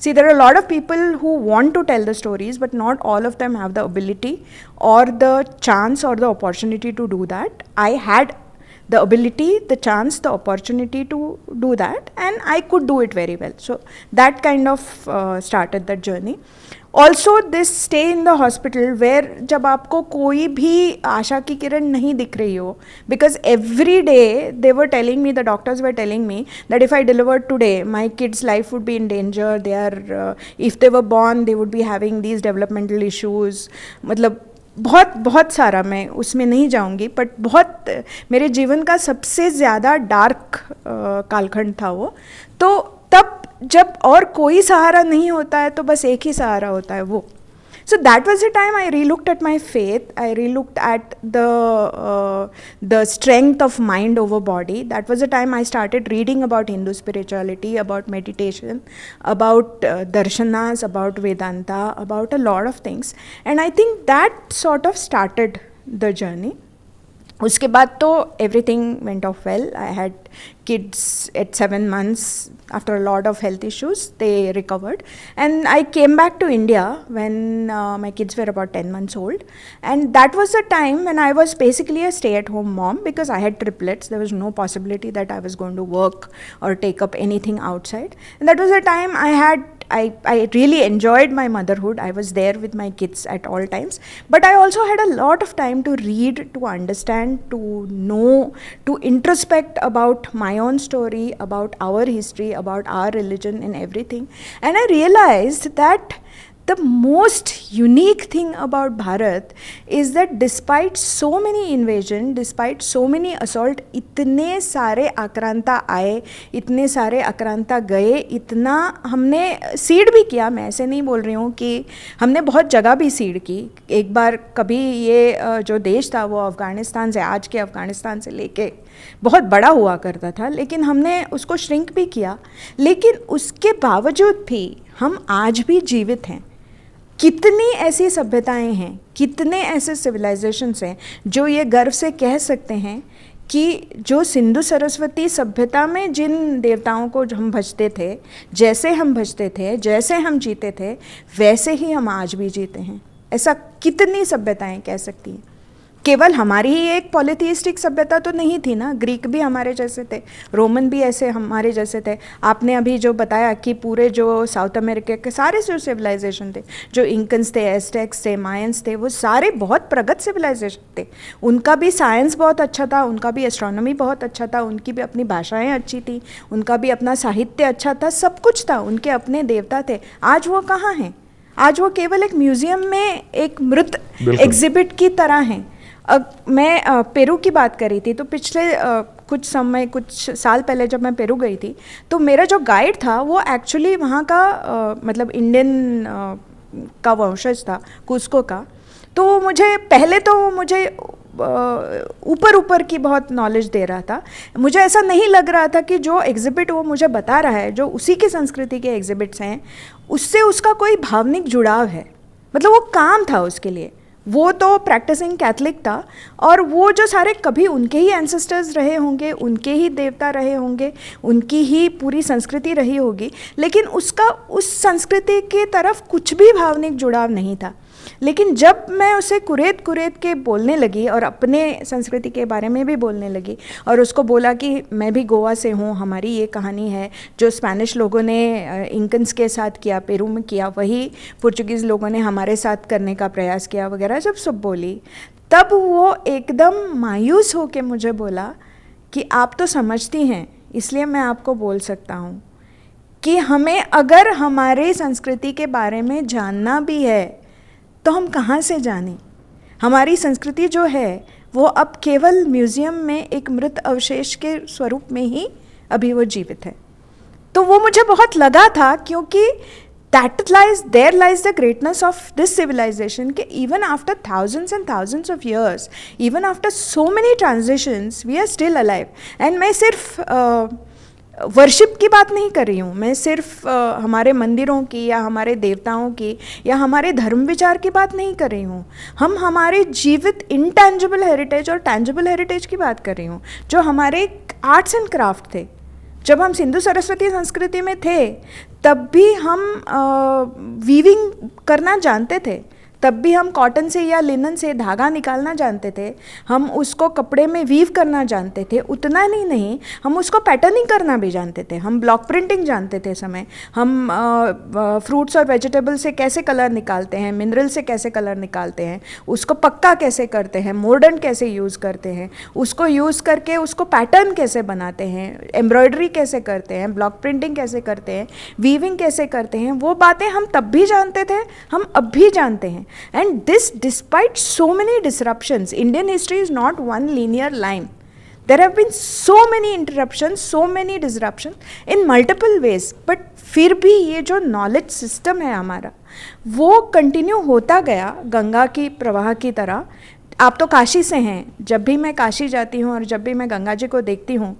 See, there are a lot of people who want to tell the stories, but not all of them have the ability or the chance or the opportunity to do that. I had the ability, the chance, the opportunity to do that, and I could do it very well. So that kind of started that journey. Also this stay in the hospital where जब आपको कोई भी आशा की किरण नहीं दिख रही हो, because every day they were telling me, the doctors were telling me that if I delivered today my kid's life would be in danger, they are if they were born they would be having these developmental issues. मतलब बहुत बहुत सारा, मैं उसमें नहीं जाऊंगी, but बहुत मेरे जीवन का सबसे ज़्यादा डार्क कालखंड था वो। तो तब जब और कोई सहारा नहीं होता है तो बस एक ही सहारा होता है वो. So that was the time I relooked at my faith. I relooked at the strength of mind over body. That was the time I started reading about Hindu spirituality, about meditation, about darshanas, about Vedanta, about a lot of things. And I think that sort of started the journey. उसके बाद तो everything went off well. I had kids at 7 months. After a lot of health issues, they recovered. And I came back to India when my kids were about 10 months old. And that was the time when I was basically a stay-at-home mom because I had triplets. There was no possibility that I was going to work or take up anything outside. And that was the time I really enjoyed my motherhood. I was there with my kids at all times. But I also had a lot of time to read, to understand, to know, to introspect about my own story, about our history, about our religion and everything. And I realized that the most unique thing about Bharat is that despite so many invasion, despite so many assault, इतने सारे आक्रांता आए, इतने सारे आक्रांता गए, इतना हमने seed भी किया. मैं ऐसे नहीं बोल रही हूँ कि हमने बहुत जगह भी सीड की. एक बार कभी ये जो देश था वो अफ़गानिस्तान से, आज के अफ़गानिस्तान से लेके बहुत बड़ा हुआ करता था, लेकिन हमने उसको श्रिंक भी किया. लेकिन उसके बावजूद भी हम आज भी जीवित हैं. कितनी ऐसी सभ्यताएं हैं, कितने ऐसे सिविलाइजेशंस हैं जो ये गर्व से कह सकते हैं कि जो सिंधु सरस्वती सभ्यता में जिन देवताओं को हम भजते थे, जैसे हम भजते थे, जैसे हम जीते थे, वैसे ही हम आज भी जीते हैं. ऐसा कितनी सभ्यताएं कह सकती हैं. केवल हमारी ही एक पॉलिथिस्टिक सभ्यता तो नहीं थी ना. ग्रीक भी हमारे जैसे थे, रोमन भी ऐसे हमारे जैसे थे. आपने अभी जो बताया कि पूरे जो साउथ अमेरिका के सारे जो सिविलाइजेशन थे, जो इंकन्स थे, एस्टेक्स थे, मायंस थे, वो सारे बहुत प्रगत सिविलाइजेशन थे. उनका भी साइंस बहुत अच्छा था, उनका भी एस्ट्रोनॉमी बहुत अच्छा था, उनकी भी अपनी भाषाएँ अच्छी थी, उनका भी अपना साहित्य अच्छा था, सब कुछ था. उनके अपने देवता थे. आज वो कहाँ हैं? आज वो केवल एक म्यूज़ियम में एक मृत एग्जिबिट की तरह हैं. मैं पेरू की बात कर रही थी, तो पिछले कुछ साल पहले जब मैं पेरू गई थी, तो मेरा जो गाइड था वो एक्चुअली वहाँ का मतलब इंडियन का वंशज था, कुस्को का. तो मुझे पहले तो मुझे ऊपर की बहुत नॉलेज दे रहा था. मुझे ऐसा नहीं लग रहा था कि जो एग्जिबिट वो मुझे बता रहा है, जो उसी की संस्कृति के एग्जिबिट्स हैं, उससे उसका कोई भावनिक जुड़ाव है. मतलब वो काम था उसके लिए. वो तो प्रैक्टिसिंग कैथलिक था और वो जो सारे कभी उनके ही एंसेस्टर्स रहे होंगे, उनके ही देवता रहे होंगे, उनकी ही पूरी संस्कृति रही होगी, लेकिन उसका उस संस्कृति की तरफ कुछ भी भावनिक जुड़ाव नहीं था. लेकिन जब मैं उसे कुरेद के बोलने लगी और अपने संस्कृति के बारे में भी बोलने लगी और उसको बोला कि मैं भी गोवा से हूँ, हमारी ये कहानी है जो स्पेनिश लोगों ने इंकन्स के साथ किया, पेरू में किया, वही पुर्तगीज़ लोगों ने हमारे साथ करने का प्रयास किया वगैरह, जब सब बोली, तब वो एकदम मायूस हो के मुझे बोला कि आप तो समझती हैं, इसलिए मैं आपको बोल सकता हूँ कि हमें अगर हमारे संस्कृति के बारे में जानना भी है तो हम कहाँ से जानें. हमारी संस्कृति जो है वो अब केवल म्यूज़ियम में एक मृत अवशेष के स्वरूप में ही अभी वो जीवित है. तो वो मुझे बहुत लगा था, क्योंकि there lies the greatness of this civilization, कि even after thousands and thousands of years, even after so many transitions, we are still alive. And मैं सिर्फ वर्शिप की बात नहीं कर रही हूँ, मैं सिर्फ हमारे मंदिरों की या हमारे देवताओं की या हमारे धर्म विचार की बात नहीं कर रही हूँ. हम हमारे जीवित इंटेंजिबल हेरिटेज और टैंजिबल हेरिटेज की बात कर रही हूँ, जो हमारे आर्ट्स एंड क्राफ्ट थे. जब हम सिंधु सरस्वती संस्कृति में थे तब भी हम वीविंग करना जानते थे, तब भी हम कॉटन से या लिनन से धागा निकालना जानते थे, हम उसको कपड़े में वीव करना जानते थे. उतना ही नहीं, हम उसको पैटर्निंग करना भी जानते थे, हम ब्लॉक प्रिंटिंग जानते थे समय, हम फ्रूट्स और वेजिटेबल से कैसे कलर निकालते हैं, मिनरल से कैसे कलर निकालते हैं, उसको पक्का कैसे करते हैं, मोर्डेंट कैसे यूज़ करते हैं, उसको यूज़ करके उसको पैटर्न कैसे बनाते हैं, एम्ब्रॉयडरी कैसे करते हैं, ब्लॉक प्रिंटिंग कैसे करते हैं, वीविंग कैसे करते हैं, वो बातें हम तब भी जानते थे, हम अब भी जानते हैं. And this, despite so many disruptions, Indian history is not one linear line. There have been so many interruptions, so many disruption in multiple ways, but फिर भी ये जो नॉलेज सिस्टम है हमारा वो कंटिन्यू होता गया गंगा की प्रवाह की तरह। आप तो काशी से हैं, जब भी मैं काशी जाती हूँ और जब भी मैं गंगा जी को देखती हूँ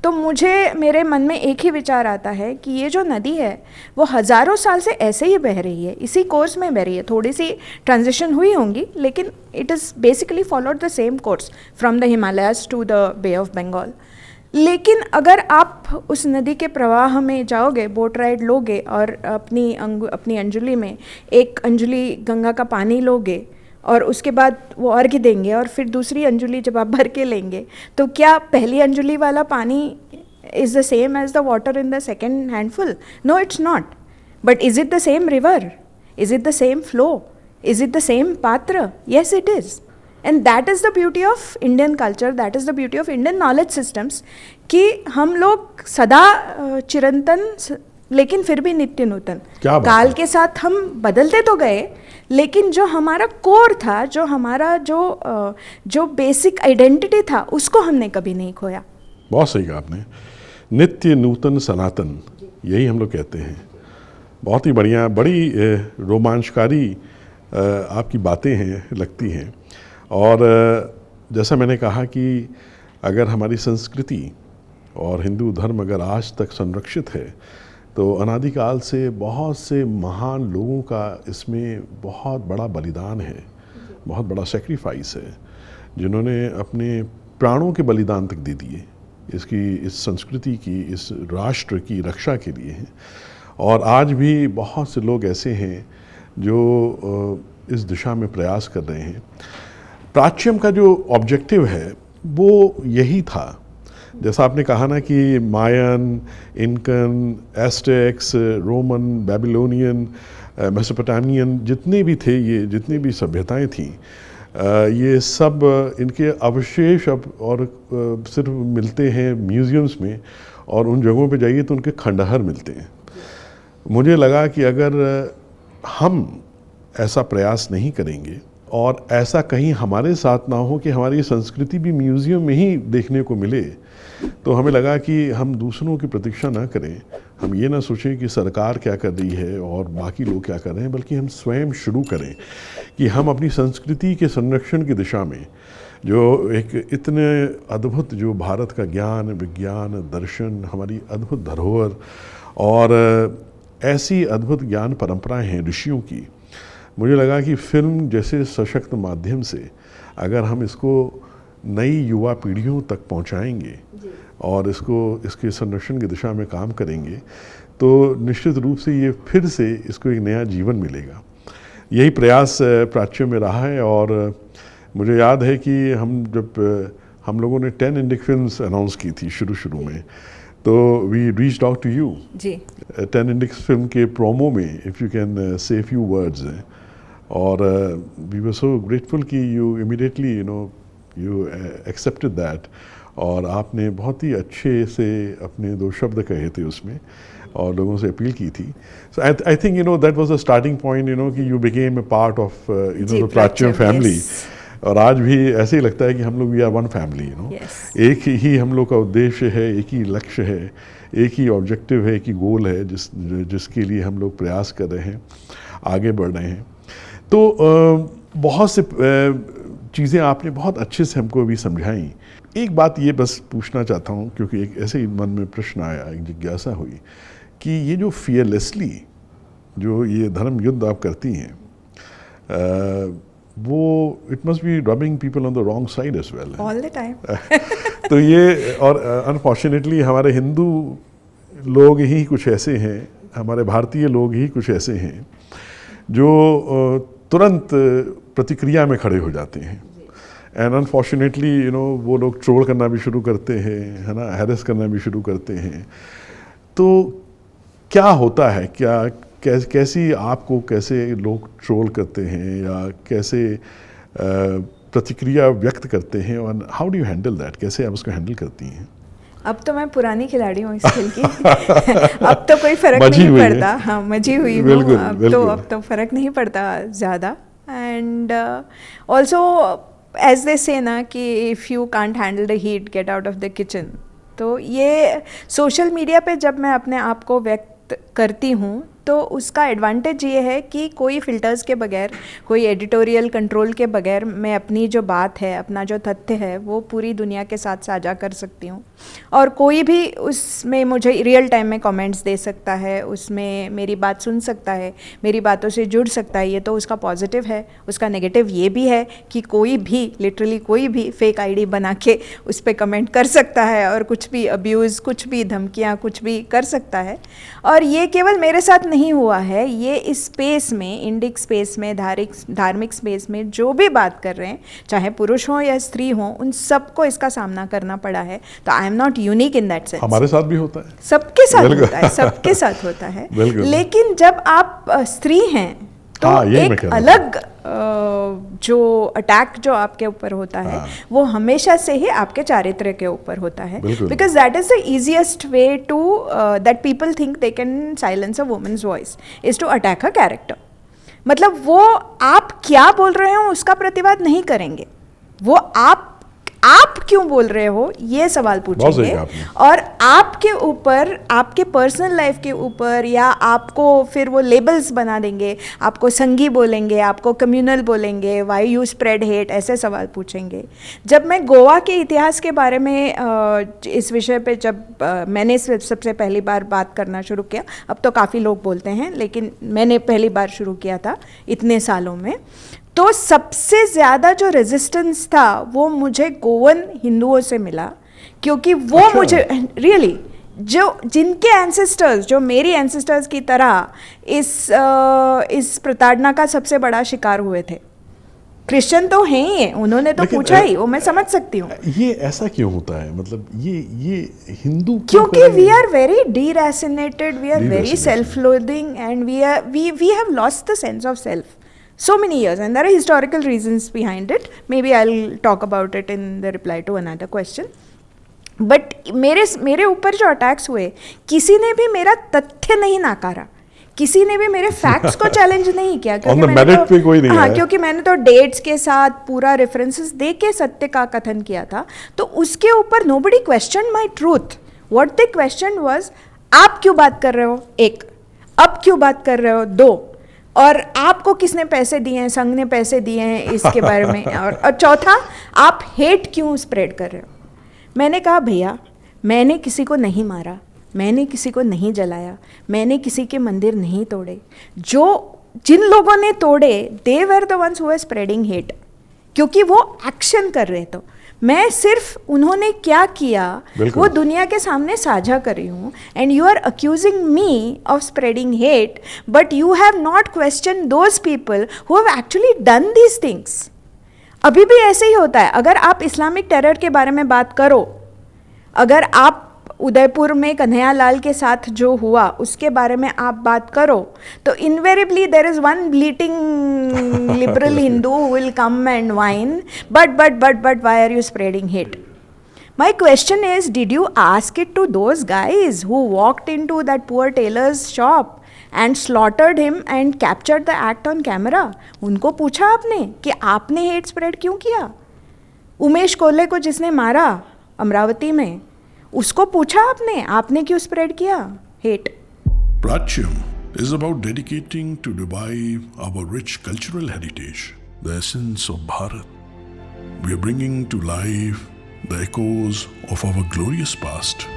तो मुझे मेरे मन में एक ही विचार आता है कि ये जो नदी है वो हज़ारों साल से ऐसे ही बह रही है, इसी कोर्स में बह रही है। थोड़ी सी ट्रांजिशन हुई होंगी लेकिन it is basically followed the same course from the Himalayas to the bay of Bengal. लेकिन अगर आप उस नदी के प्रवाह में जाओगे, बोट राइड लोगे और अपनी अंजुली में एक अंजुली गंगा का पानी लोगे और उसके बाद वो अर्घ्य देंगे और फिर दूसरी अंजुली जब आप भर के लेंगे तो क्या पहली अंजुली वाला पानी is the same as the water in the second handful? No, it's not. But is it the same river? Is it the same flow? Is it the same पात्र? Yes, it is. And that is the beauty of Indian culture, that is the beauty of Indian knowledge systems कि हम लोग सदा चिरंतन लेकिन फिर भी नित्य नूतन, काल के साथ हम बदलते तो गए लेकिन जो हमारा कोर था, जो हमारा जो बेसिक आइडेंटिटी था उसको हमने कभी नहीं खोया।
बहुत सही कहा आपने, नित्य नूतन सनातन, यही हम लोग कहते हैं। बहुत ही बढ़िया, बड़ी रोमांचकारी आपकी बातें हैं लगती हैं। और जैसा मैंने कहा कि अगर हमारी संस्कृति और हिंदू धर्म अगर आज तक संरक्षित है तो अनादिकाल से बहुत से महान लोगों का इसमें बहुत बड़ा बलिदान है, बहुत बड़ा सेक्रीफाइस है, जिन्होंने अपने प्राणों के बलिदान तक दे दिए इस संस्कृति की, इस राष्ट्र की रक्षा के लिए हैं। और आज भी बहुत से लोग ऐसे हैं जो इस दिशा में प्रयास कर रहे हैं। प्राच्यम का जो ऑब्जेक्टिव है वो यही था, जैसा आपने कहा ना कि मायन, इनकन, एस्टेक्स, रोमन, बेबीलोनियन, मेसोपोटामियन जितने भी थे, ये जितनी भी सभ्यताएं थीं, ये सब इनके अवशेष अब और सिर्फ मिलते हैं म्यूज़ियम्स में, और उन जगहों पे जाइए तो उनके खंडहर मिलते हैं। मुझे लगा कि अगर हम ऐसा प्रयास नहीं करेंगे और ऐसा कहीं हमारे साथ ना हो कि हमारी संस्कृति भी म्यूज़ियम में ही देखने को मिले, तो हमें लगा कि हम दूसरों की प्रतीक्षा ना करें, हम ये ना सोचें कि सरकार क्या कर रही है और बाकी लोग क्या कर रहे हैं, बल्कि हम स्वयं शुरू करें कि हम अपनी संस्कृति के संरक्षण की दिशा में जो एक इतने अद्भुत जो भारत का ज्ञान, विज्ञान, दर्शन, हमारी अद्भुत धरोहर और ऐसी अद्भुत ज्ञान परंपराएं हैं ऋषियों की, मुझे लगा कि फिल्म जैसे सशक्त माध्यम से अगर हम इसको नई युवा पीढ़ियों तक पहुंचाएंगे और इसके संरक्षण की दिशा में काम करेंगे तो निश्चित रूप से ये फिर से इसको एक नया जीवन मिलेगा। यही प्रयास प्राच्यम में रहा है। और मुझे याद है कि हम लोगों ने 10 इंडियन फिल्म्स अनाउंस की थी शुरू में, तो we reached out to you ji. 10 Indian film के प्रोमो में if you can say few words, और वी वर सो ग्रेटफुल कि you immediately you accepted that, और आपने बहुत ही अच्छे से अपने 2 शब्द कहे थे उसमें और लोगों से अपील की थी। So I think that was the starting point, कि you became a part of the Prachyam family. और आज भी ऐसे ही लगता है कि हम लोग वी आर वन फैमिली, एक ही हम लोग का उद्देश्य है, एक ही लक्ष्य है, एक ही ऑब्जेक्टिव है, एक ही गोल है जिसके लिए हम लोग प्रयास कर रहे हैं, आगे बढ़ रहे हैं। तो बहुत से चीज़ें आपने बहुत अच्छे से हमको अभी समझाई। एक बात ये बस पूछना चाहता हूँ, क्योंकि एक ऐसे ही मन में प्रश्न आया, एक जिज्ञासा हुई कि ये जो फियरलेसली जो ये धर्म युद्ध आप करती हैं, वो it must be rubbing people on the wrong side as well
all the time.
तो ये, और अनफॉर्चुनेटली हमारे हिंदू लोग ही कुछ ऐसे हैं, हमारे भारतीय लोग ही कुछ ऐसे हैं जो तुरंत प्रतिक्रिया में खड़े हो जाते हैं। एंड अनफॉर्चुनेटली वो लोग ट्रोल करना भी शुरू करते हैं, है ना, हैरेस करना भी शुरू करते हैं। तो क्या होता है, कैसी आपको कैसे लोग ट्रोल करते हैं या कैसे प्रतिक्रिया व्यक्त करते हैं, और how do you handle that, कैसे आप उसको हैंडल करती हैं?
अब तो मैं पुरानी खिलाड़ी हूँ इस खेल की। अब तो कोई फर्क नहीं पड़ता। हाँ, मजी हुई हूँ। अब तो फर्क नहीं पड़ता ज़्यादा। एंड ऑल्सो एज दे से ना कि if you can't handle the heat get out of the kitchen. तो ये सोशल मीडिया पे जब मैं अपने आप को व्यक्त करती हूँ तो उसका एडवांटेज ये है कि कोई फ़िल्टर्स के बगैर, कोई एडिटोरियल कंट्रोल के बगैर मैं अपनी जो बात है, अपना जो तथ्य है वो पूरी दुनिया के साथ साझा कर सकती हूँ। और कोई भी उसमें मुझे रियल टाइम में कमेंट्स दे सकता है, उसमें मेरी बात सुन सकता है, मेरी बातों से जुड़ सकता है। ये तो उसका पॉजिटिव है। उसका नेगेटिव ये भी है कि कोई भी लिटरली कोई भी फेक आईडी बना के उस पर कमेंट कर सकता है और कुछ भी अब्यूज़, कुछ भी धमकियाँ, कुछ भी कर सकता है। और ये केवल मेरे साथ नहीं हुआ है, ये इस स्पेस में, इंडिक स्पेस में, धार्मिक स्पेस में जो भी बात कर रहे हैं, चाहे पुरुष हों या स्त्री हों, उन सबको इसका सामना करना पड़ा है। तो I am not unique in that sense.
हमारे साथ भी होता है,
सबके साथ होता है, सबके साथ होता है। लेकिन जब आप स्त्री हैं तो एक अलग जो अटैक जो आपके ऊपर होता है वो हमेशा से ही आपके चारित्र्य के ऊपर होता है। Because that is the easiest way to that people think they can silence a woman's voice is to attack a character. मतलब वो आप क्या बोल रहे हो उसका प्रतिवाद नहीं करेंगे, वो आप क्यों बोल रहे हो ये सवाल पूछेंगे और आपके ऊपर, आपके पर्सनल लाइफ के ऊपर, या आपको फिर वो लेबल्स बना देंगे, आपको संगी बोलेंगे, आपको कम्युनल बोलेंगे, व्हाई यू स्प्रेड हेट, ऐसे सवाल पूछेंगे। जब मैं गोवा के इतिहास के बारे में इस विषय पे जब मैंने सबसे पहली बार बात करना शुरू किया, अब तो काफ़ी लोग बोलते हैं लेकिन मैंने पहली बार शुरू किया था इतने सालों में, तो सबसे ज़्यादा जो रेजिस्टेंस था वो मुझे गोवन हिंदुओं से मिला। क्योंकि वो मुझे रियली जो जिनके एंसेस्टर्स, जो मेरी एंसेस्टर्स की तरह इस प्रताड़ना का सबसे बड़ा शिकार हुए थे, क्रिश्चियन तो हैं ही, उन्होंने तो पूछा ही, वो मैं समझ सकती हूँ।
ये ऐसा क्यों होता है? मतलब ये हिंदू
क्योंकि we are very deracinated, we are very self loathing and we have lost the sense of self so many years, and there are historical reasons behind it. Maybe I'll talk about it in the reply to another question. But मेरे ऊपर जो attacks हुए, किसी ने भी मेरा तथ्य नहीं नकारा, किसी ने भी मेरे फैक्ट्स को चैलेंज नहीं किया, क्योंकि मैंने तो, कोई नहीं हाँ, क्योंकि मैंने तो डेट्स के साथ पूरा रेफरेंसेस दे के सत्य का कथन किया था। तो उसके ऊपर nobody question my truth. What they question was, आप क्यों बात कर रहे हो, एक, अब क्यों बात कर रहे हो, दो, और आपको किसने पैसे दिए हैं, संघ ने पैसे दिए हैं इसके बारे में, और चौथा, आप हेट क्यों स्प्रेड कर रहे हो। मैंने कहा भैया, मैंने किसी को नहीं मारा, मैंने किसी को नहीं जलाया, मैंने किसी के मंदिर नहीं तोड़े। जिन लोगों ने तोड़े, they were the ones who were spreading hate, क्योंकि वो एक्शन कर रहे थे। मैं सिर्फ उन्होंने क्या किया वो दुनिया के सामने साझा कर रही हूँ। And you are accusing me of spreading hate, but you have not question those people who have actually done these things. अभी भी ऐसे ही होता है। अगर आप इस्लामिक टेरर के बारे में बात करो, अगर आप उदयपुर में कन्हैया लाल के साथ जो हुआ उसके बारे में आप बात करो, तो invariably there is one bleating liberal Hindu who will come and whine, but why are you spreading hate? My question is, did you ask it to those guys who walked into that poor tailor's shop and slaughtered him and captured the act on camera? उनको पूछा आपने कि आपने hate spread क्यों किया? उमेश कोल्हे को जिसने मारा अमरावती में, उसको पूछा आपने क्यों स्प्रेड किया hate?
Pratyam is about dedicating to revive our rich cultural heritage, the essence of Bharat. We are bringing to life the echoes of our glorious past.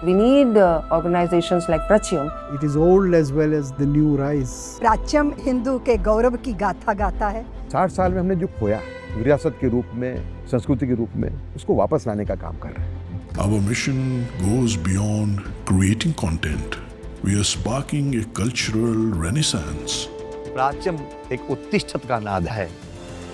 We need organizations like Pratyam.
It is old as well as the new rise.
Prachyam Hindu के गौरव की गाथा गाता है।
60 साल में हमने जो खोया विरासत के रूप में, संस्कृति के रूप में, उसको वापस लाने का काम कर रहे हैं।
Our mission goes beyond creating content. We are sparking a cultural renaissance.
प्राच्यम एक उत्तिष्ठत का नाद है।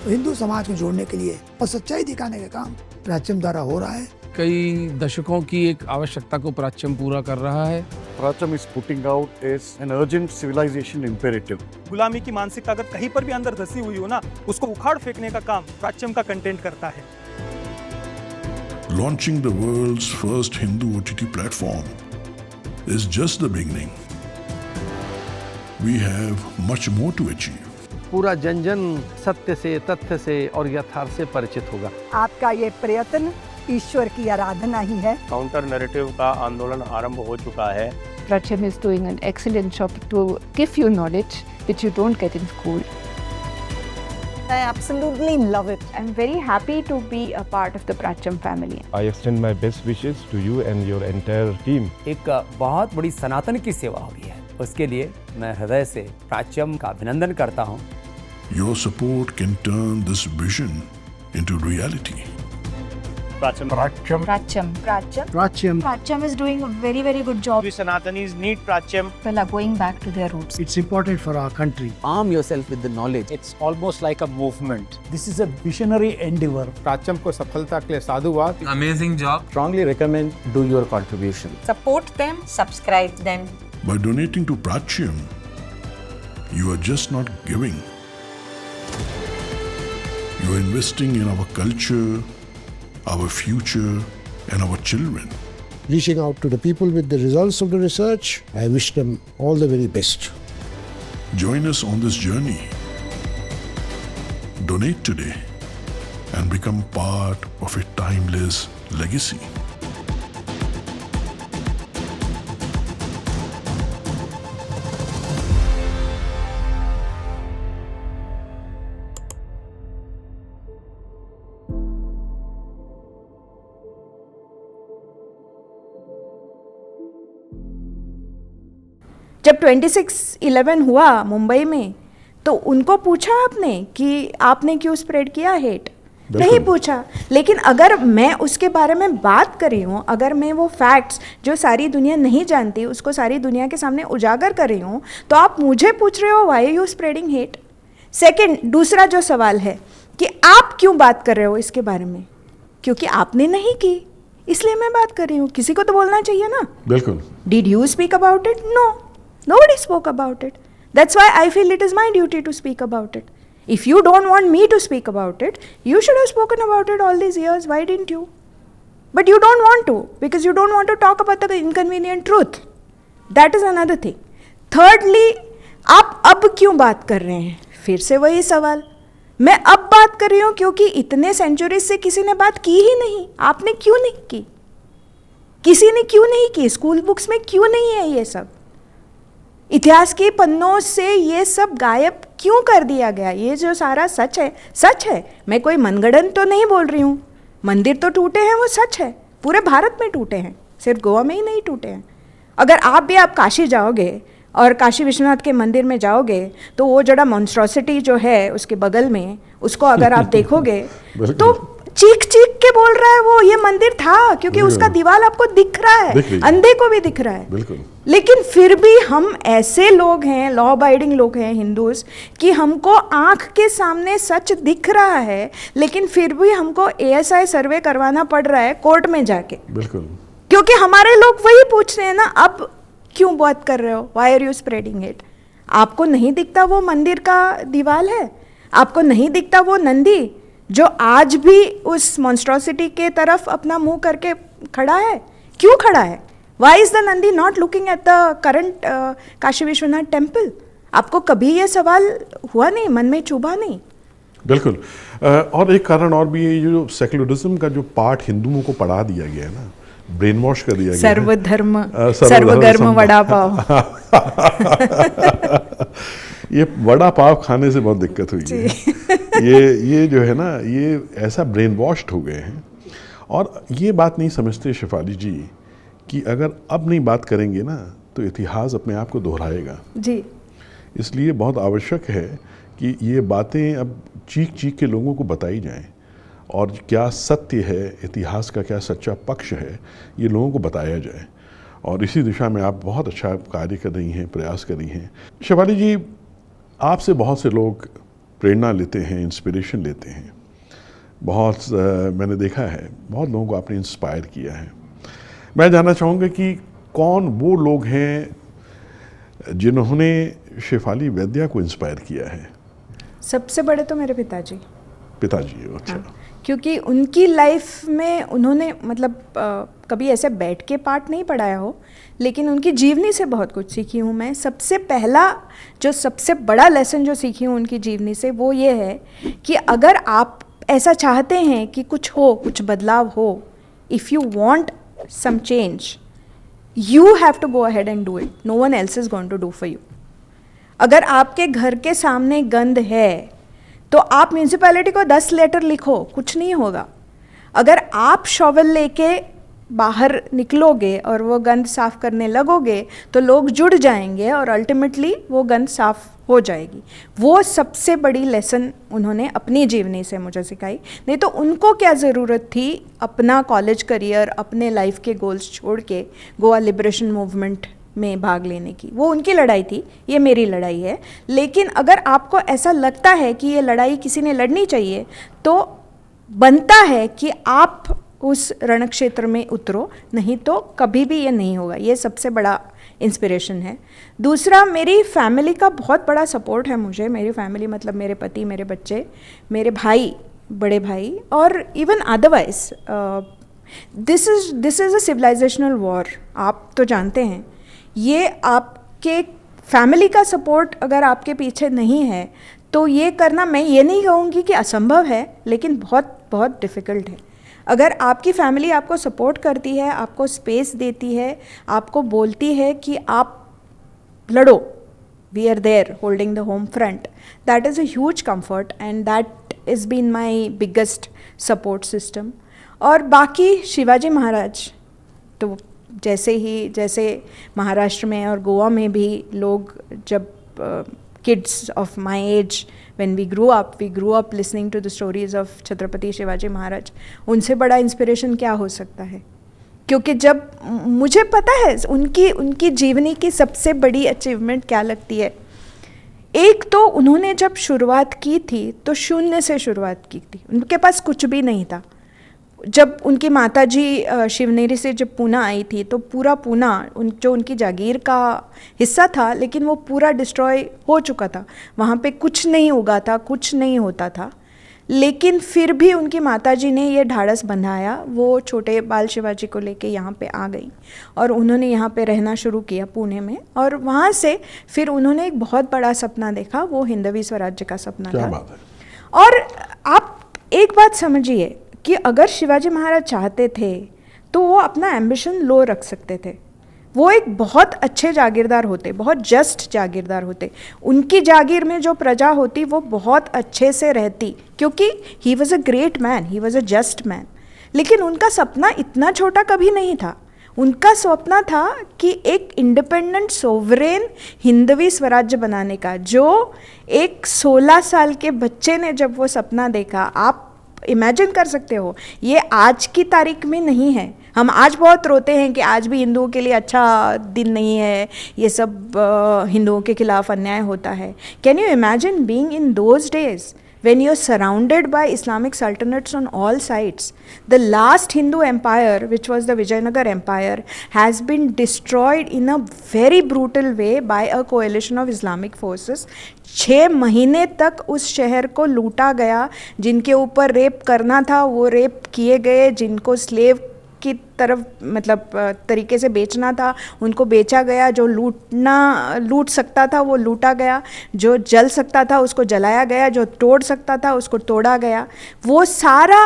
हिंदू समाज को जोड़ने के लिए और सच्चाई दिखाने का काम प्राच्यम द्वारा हो रहा है।
कई दशकों की एक आवश्यकता को प्राच्यम पूरा कर रहा है।
प्राच्यम is putting out as an urgent civilization imperative.
गुलामी की मानसिकता अगर कहीं पर भी अंदर धसी हुई हो ना, उसको उखाड़ फेंकने का काम प्राच्यम का कंटेंट करता है।
Launching the world's first Hindu OTT platform is just the beginning. We have much more to achieve.
पूरा जन जन सत्य से, तथ्य से और यथार्थ से परिचित होगा।
आपका ये प्रयत्न ईश्वर की आराधना ही है।
काउंटर नैरेटिव का आंदोलन आरंभ हो चुका है।
Pratyam is doing an excellent job to give you knowledge which you don't get in school.
I absolutely love it.
I'm very happy to be a part of the Pratyam family.
I extend my best wishes to you and your entire team.
एक बहुत बड़ी सनातन की सेवा हो रही है, उसके लिए मैं हृदय से प्राच्यम का अभिनंदन करता हूँ।
Your support can turn this vision into reality.
Pracham.
Pratyam
is doing a very, very good job.
We Sanatanis need Pracham.
People are going back to their roots.
It's important for our country.
Arm yourself with the knowledge.
It's almost like a movement.
This is a visionary endeavor.
प्राच्यम को सफलता के लिए साधुवाद।
Amazing job.
Strongly recommend do your contribution.
Support them, subscribe them.
By donating to Prachyam, you are just not giving. You are investing in our culture, our future, and our children.
Reaching out to the people with the results of the research, I wish them all the very best.
Join us on this journey. Donate today and become part of a timeless legacy.
जब 26/11 हुआ मुंबई में तो उनको पूछा आपने कि आपने क्यों स्प्रेड किया हेट? नहीं पूछा। लेकिन अगर मैं उसके बारे में बात कर रही हूँ, अगर मैं वो फैक्ट्स जो सारी दुनिया नहीं जानती उसको सारी दुनिया के सामने उजागर कर रही हूँ, तो आप मुझे पूछ रहे हो why are you spreading hate? Second, दूसरा जो सवाल है कि आप क्यों बात कर रहे हो इसके बारे में? क्योंकि आपने नहीं की, इसलिए मैं बात कर रही हूँ। किसी को तो बोलना चाहिए ना।
बिल्कुल।
Did you speak about it? No, nobody spoke about it. That's why I feel it is my duty to speak about it. If you don't want me to speak about it, you should have spoken about it all these years. Why didn't you? But you don't want to, because you don't want to talk about the inconvenient truth. That is another thing. Thirdly, आप अब क्यों बात कर रहे हैं? फिर से वही सवाल। मैं अब बात कर रही हूँ क्योंकि इतने सेंचुरीज से किसी ने बात की ही नहीं। आपने क्यों नहीं की? किसी ने क्यों नहीं की? स्कूल बुक्स में क्यों नहीं है ये सब? इतिहास के पन्नों से ये सब गायब क्यों कर दिया गया? ये जो सारा सच है, सच है। मैं कोई मनगढ़ंत तो नहीं बोल रही हूँ। मंदिर तो टूटे हैं, वो सच है। पूरे भारत में टूटे हैं, सिर्फ गोवा में ही नहीं टूटे हैं। अगर आप काशी जाओगे और काशी विश्वनाथ के मंदिर में जाओगे तो वो जड़ा मॉन्स्ट्रोसिटी जो है उसके बगल में, उसको अगर आप देखोगे तो चीख चीख के बोल रहा है वो ये मंदिर था, क्योंकि उसका दीवार आपको दिख रहा है, अंधे को भी दिख रहा है।
बिल्कुल।
लेकिन फिर भी हम ऐसे लोग हैं, लॉ अबाइडिंग लोग हैं हिंदूज, कि हमको आंख के सामने सच दिख रहा है, लेकिन फिर भी हमको ASI सर्वे करवाना पड़ रहा है कोर्ट में जाके।
बिल्कुल।
क्योंकि हमारे लोग वही पूछ रहे हैं ना, अब क्यों बात कर रहे हो? Why are you spreading it? आपको नहीं दिखता वो मंदिर का दीवाल है? आपको नहीं दिखता वो नंदी जो आज भी उस मॉन्स्ट्रोसिटी के तरफ अपना मुंह करके खड़ा है? क्यों खड़ा है? Why is the Nandi not looking at the current Kashi Vishwanath temple? आपको कभी ये सवाल हुआ नहीं, मन में चुभा नहीं?
बिल्कुल। और एक कारण और भी है, जो सेकुलरिज्म का जो पार्ट हिंदुओं को पढ़ा दिया गया है ना, ब्रेन वॉश कर दिया गया है।
सर्वधर्म वड़ा पाव।
ये वड़ा पाव खाने से बहुत दिक्कत हुई है। ये जो है ना, ये ऐसा ब्रेन वॉश्ड हो गए हैं और ये बात नहीं समझते शेफाली जी कि अगर अब नहीं बात करेंगे ना तो इतिहास अपने आप को दोहराएगा
जी।
इसलिए बहुत आवश्यक है कि ये बातें अब चीख चीख के लोगों को बताई जाएं और क्या सत्य है, इतिहास का क्या सच्चा पक्ष है, ये लोगों को बताया जाए। और इसी दिशा में आप बहुत अच्छा कार्य कर रही हैं, प्रयास कर रही हैं। शेफाली जी, आपसे बहुत से लोग प्रेरणा लेते हैं, इंस्पिरेशन लेते हैं। बहुत मैंने देखा है, बहुत लोगों को आपने इंस्पायर किया है। मैं जानना चाहूँगा कि कौन वो लोग हैं जिन्होंने शेफाली वैद्या को इंस्पायर किया है?
सबसे बड़े तो मेरे पिताजी।
पिताजी, अच्छा।
हाँ, क्योंकि उनकी लाइफ में उन्होंने मतलब कभी ऐसे बैठ के पाठ नहीं पढ़ाया हो, लेकिन उनकी जीवनी से बहुत कुछ सीखी हूँ मैं। सबसे पहला जो सबसे बड़ा लेसन जो सीखी हूँ उनकी जीवनी से वो ये है कि अगर आप ऐसा चाहते हैं कि कुछ हो, कुछ बदलाव हो, if you want some change, you have to go ahead and do it, no one else is going to do for you. अगर आपके घर के सामने गंद है तो आप म्यूनसिपैलिटी को 10 लेटर लिखो, कुछ नहीं होगा। अगर आप शॉवल लेके बाहर निकलोगे और वो गंद साफ़ करने लगोगे तो लोग जुड़ जाएंगे और अल्टीमेटली वो गंद साफ़ हो जाएगी। वो सबसे बड़ी लेसन उन्होंने अपनी जीवनी से मुझे सिखाई। नहीं तो उनको क्या ज़रूरत थी अपना कॉलेज करियर, अपने लाइफ के गोल्स छोड़ के गोवा लिबरेशन मूवमेंट में भाग लेने की। वो उनकी लड़ाई थी, ये मेरी लड़ाई है। लेकिन अगर आपको ऐसा लगता है कि ये लड़ाई किसी ने लड़नी चाहिए तो बनता है कि आप उस रण क्षेत्र में उतरो, नहीं तो कभी भी ये नहीं होगा। ये सबसे बड़ा इंस्पिरेशन है। दूसरा, मेरी फैमिली का बहुत बड़ा सपोर्ट है मुझे। मेरी फैमिली मतलब मेरे पति, मेरे बच्चे, मेरे भाई, बड़े भाई, और even otherwise this is a civilisational war. आप तो जानते हैं, ये आपके फैमिली का सपोर्ट अगर आपके पीछे नहीं है तो ये करना, मैं ये नहीं कहूँगी कि असंभव है, लेकिन बहुत बहुत डिफ़िकल्ट है। अगर आपकी फैमिली आपको सपोर्ट करती है, आपको स्पेस देती है, आपको बोलती है कि आप लड़ो, we are there holding the home front, that is a huge comfort and that is been my biggest support system. और बाकी शिवाजी महाराज तो जैसे महाराष्ट्र में और गोवा में भी लोग, जब kids of my age, when we grew up listening to the stories of Chhatrapati Shivaji Maharaj, उनसे बड़ा इंस्पिरेशन क्या हो सकता है? क्योंकि जब मुझे पता है उनकी जीवनी की सबसे बड़ी अचीवमेंट क्या लगती है। एक तो उन्होंने जब शुरुआत की थी तो शून्य से शुरुआत की थी, उनके पास कुछ भी नहीं था। जब उनकी माताजी शिवनेरी से जब पूना आई थी तो पूरा पूना जो उनकी जागीर का हिस्सा था, लेकिन वो पूरा डिस्ट्रॉय हो चुका था। वहाँ पे कुछ नहीं उगा था, कुछ नहीं होता था। लेकिन फिर भी उनकी माताजी ने ये ढाढ़स बंधाया, वो छोटे बाल शिवाजी को लेके यहाँ पे आ गई और उन्होंने यहाँ पे रहना शुरू किया पुणे में। और वहाँ से फिर उन्होंने एक बहुत बड़ा सपना देखा, वो हिंदवी स्वराज्य का सपना था।
बात है।
और आप एक बात समझिए कि अगर शिवाजी महाराज चाहते थे तो वो अपना एम्बिशन लो रख सकते थे। वो एक बहुत अच्छे जागीरदार होते, बहुत जस्ट जागीरदार होते। उनकी जागीर में जो प्रजा होती वो बहुत अच्छे से रहती, क्योंकि he was a great man, he was a just man. लेकिन उनका सपना इतना छोटा कभी नहीं था। उनका सपना था कि एक इंडिपेंडेंट सोवरेन हिंदवी स्वराज्य बनाने का, जो एक 16 साल के बच्चे ने जब वो सपना देखा, आप इमेजिन कर सकते हो, ये आज की तारीख में नहीं है। हम आज बहुत रोते हैं कि आज भी हिंदुओं के लिए अच्छा दिन नहीं है, ये सब हिंदुओं के खिलाफ अन्याय होता है। Can you imagine being in those days when you're surrounded by Islamic sultanates on all sides? The last Hindu empire, which was the Vijayanagar Empire, has been destroyed in a very brutal way by a coalition of Islamic forces. 6 महीने तक उस शहर को लूटा गया। जिनके ऊपर rape करना था वो रेप किए गए, जिनको स्लेव की तरफ मतलब तरीके से बेचना था उनको बेचा गया, जो लूट सकता था वो लूटा गया, जो जल सकता था उसको जलाया गया, जो तोड़ सकता था उसको तोड़ा गया। वो सारा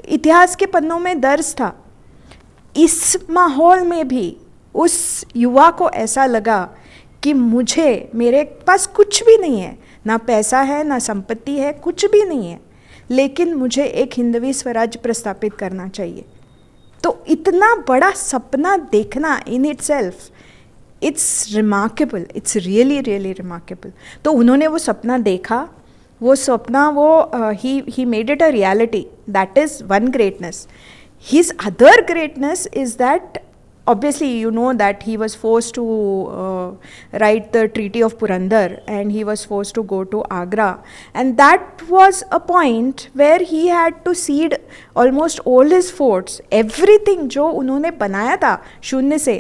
इतिहास के पन्नों में दर्ज था। इस माहौल में भी उस युवा को ऐसा लगा कि मेरे पास कुछ भी नहीं है, ना पैसा है, ना संपत्ति है, कुछ भी नहीं है, लेकिन मुझे एक हिंदवी स्वराज्य प्रस्थापित करना चाहिए। तो इतना बड़ा सपना देखना in itself, it's remarkable, it's really really remarkable. तो उन्होंने वो सपना देखा, वो सपना he made it a reality. That is one greatness. His other greatness is that obviously you know that he was forced to write the Treaty of Purandar and he was forced to go to Agra, and that was a point where he had to cede almost all his forts. Everything जो उन्होंने बनाया था शून्य से,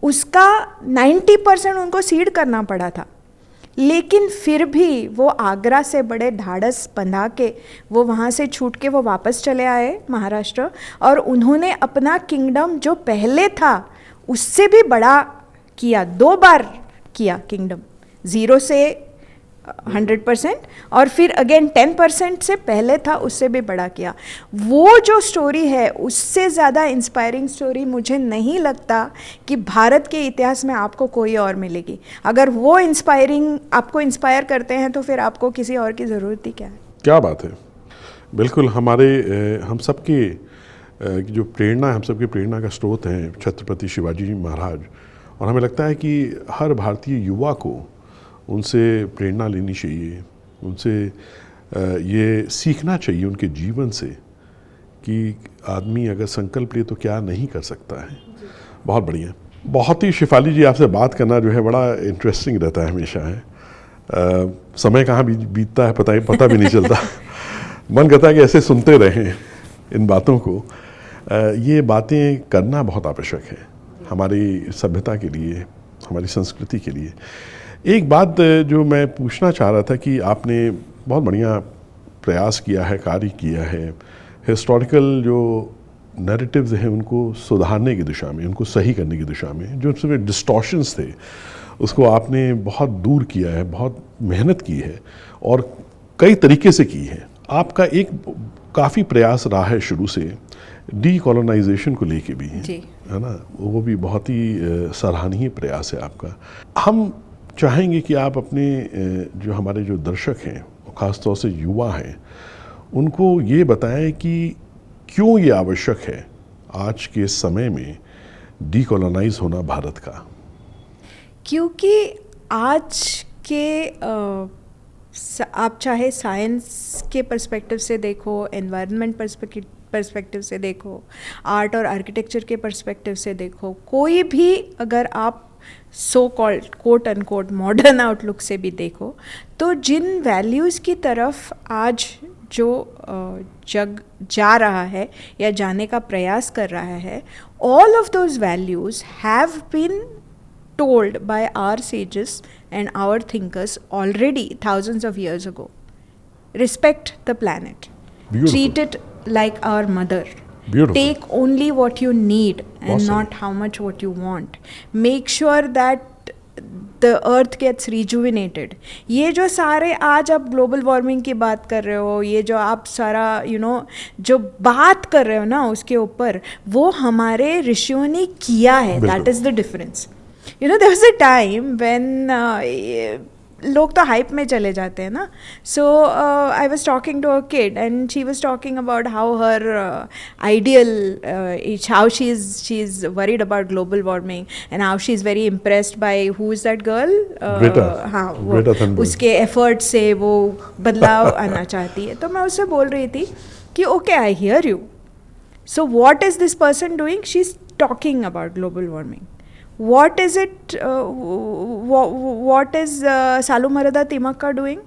उसका 90% उनको seed करना पड़ा था। लेकिन फिर भी वो आगरा से बड़े ढाढ़स बंधा के वो वहाँ से छूट के वो वापस चले आए महाराष्ट्र, और उन्होंने अपना किंगडम जो पहले था उससे भी बड़ा किया, 2 बार किया किंगडम, 0 से 100% और फिर अगेन 10% से पहले था उससे भी बड़ा किया। वो जो स्टोरी है उससे ज़्यादा इंस्पायरिंग स्टोरी मुझे नहीं लगता कि भारत के इतिहास में आपको कोई और मिलेगी। अगर वो आपको इंस्पायर करते हैं तो फिर आपको किसी और की ज़रूरत ही क्या है।
क्या बात है, बिल्कुल हम सबके जो प्रेरणा है, हम सबके प्रेरणा का स्रोत हैं छत्रपति शिवाजी जी महाराज, और हमें लगता है कि हर भारतीय युवा को उनसे प्रेरणा लेनी चाहिए, उनसे ये सीखना चाहिए उनके जीवन से कि आदमी अगर संकल्प ले तो क्या नहीं कर सकता है। बहुत बढ़िया, बहुत ही शिफाली जी आपसे बात करना जो है बड़ा इंटरेस्टिंग रहता है हमेशा है। समय कहाँ बीतता है पता भी नहीं चलता। मन करता है कि ऐसे सुनते रहें इन बातों को। ये बातें करना बहुत आवश्यक है हमारी सभ्यता के लिए, हमारी संस्कृति के लिए। एक बात जो मैं पूछना चाह रहा था कि आपने बहुत बढ़िया प्रयास किया है, कार्य किया है, हिस्टोरिकल जो नैरेटिव्स हैं उनको सुधारने की दिशा में, उनको सही करने की दिशा में, जो उसमें डिस्टॉर्शंस थे उसको आपने बहुत दूर किया है, बहुत मेहनत की है और कई तरीके से की है। आपका एक काफ़ी प्रयास रहा है शुरू से डीकोलोनाइजेशन को लेके भी, है ना, वो भी बहुत ही सराहनीय प्रयास है आपका। हम चाहेंगे कि आप अपने जो हमारे जो दर्शक हैं, ख़ासतौर से युवा हैं, उनको ये बताएं कि क्यों ये आवश्यक है आज के समय में डीकोलोनाइज होना भारत का।
क्योंकि आज के आप चाहे साइंस के पर्सपेक्टिव से देखो, एनवायरनमेंट पर्सपेक्टिव से देखो, आर्ट और आर्किटेक्चर के पर्सपेक्टिव से देखो, कोई भी अगर आप so called quote unquote modern outlook से भी देखो, तो जिन वैल्यूज़ की तरफ आज जो जग जा रहा है या जाने का प्रयास कर रहा है, all of those values have been told by our sages and our thinkers already thousands of years ago. Respect the planet.
Beautiful.
Treat it like our mother.
Beautiful.
Take only what you need and
Awesome.
not how much what you want. Make sure that the earth gets rejuvenated. ये जो सारे आज आप global warming की बात कर रहे हो, ये जो आप सारा जो बात कर रहे हो ना उसके ऊपर, वो हमारे ऋषियों ने किया है. That is the difference. There was a time when लोग तो हाइप में चले जाते हैं ना. So I was talking to a kid and she was talking about how her ideal, how she's worried about global warming and how she's very impressed by who is that girl?
Greta Thunberg.
उसके effort से वो बदलाव आना चाहती है. तो मैं उससे बोल रही थी कि okay, I hear you. So what is this person doing? She's talking about global warming. What is it? What is Salu Marada Timakka doing?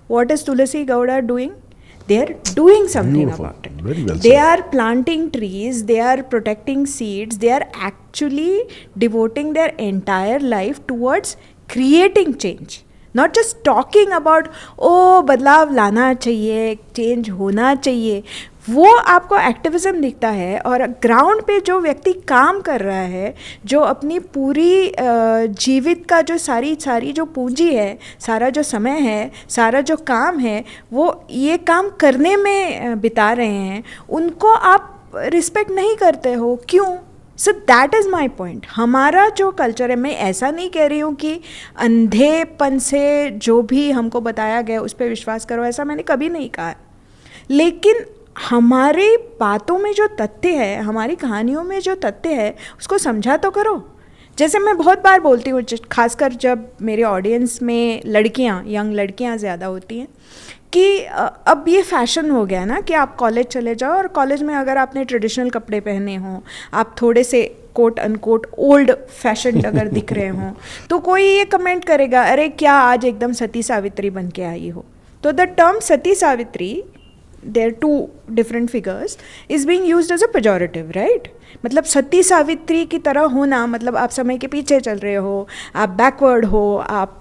What is Tulasi Gowda doing? They are doing something
Beautiful.
about it.
Very well
They
said.
are planting trees. They are protecting seeds. They are actually devoting their entire life towards creating change. Not just talking about बदलाव लाना चाहिए, change होना चाहिए. वो आपको activism दिखता है. और ग्राउंड पे जो व्यक्ति काम कर रहा है, जो अपनी पूरी जीवित का जो सारी जो पूंजी है, सारा जो समय है, सारा जो काम है, वो ये काम करने में बिता रहे हैं, उनको आप रिस्पेक्ट नहीं करते हो. क्यों? So that is my point. हमारा जो कल्चर है, मैं ऐसा नहीं कह रही हूँ कि अंधेपन से जो भी हमको बताया गया उस पर विश्वास करो, ऐसा मैंने कभी नहीं कहा. लेकिन हमारी बातों में जो तथ्य है, हमारी कहानियों में जो तथ्य है, उसको समझा तो करो. जैसे मैं बहुत बार बोलती हूँ, खासकर जब मेरे ऑडियंस में लड़कियाँ, यंग लड़कियाँ ज़्यादा होती हैं, कि अब ये फैशन हो गया ना कि आप कॉलेज चले जाओ और कॉलेज में अगर आपने ट्रेडिशनल कपड़े पहने हों, आप थोड़े से कोट अनकोट ओल्ड फैशन अगर दिख रहे हों, तो कोई ये कमेंट करेगा, अरे क्या आज एकदम सती सावित्री बन के आई हो. तो the term Sati Savitri there two different figures is being used as a pejorative, right? मतलब सती सावित्री की तरह होना मतलब आप समय के पीछे चल रहे हो, आप बैकवर्ड हो, आप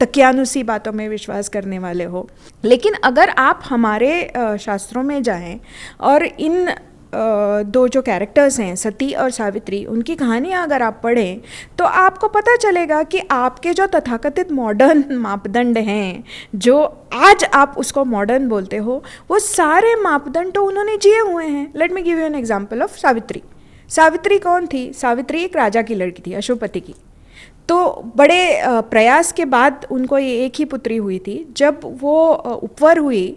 तकियानुसी बातों में विश्वास करने वाले हो। लेकिन अगर आप हमारे शास्त्रों में जाएं और इन दो जो कैरेक्टर्स हैं सती और सावित्री, उनकी कहानियाँ अगर आप पढ़ें तो आपको पता चलेगा कि आपके जो तथाकथित मॉडर्न मापदंड हैं, जो आज आप उसको मॉडर्न बोलते हो, वो सारे मापदंड तो उन्होंने जिए हुए हैं। Let me give you an example of Savitri. Savitri कौन थी? सावित्री एक राजा की लड़की थी, अशोकपति की। तो बड़े प्रयास के बाद उनको ये एक ही पुत्री हुई थी। जब वो उपवर हुई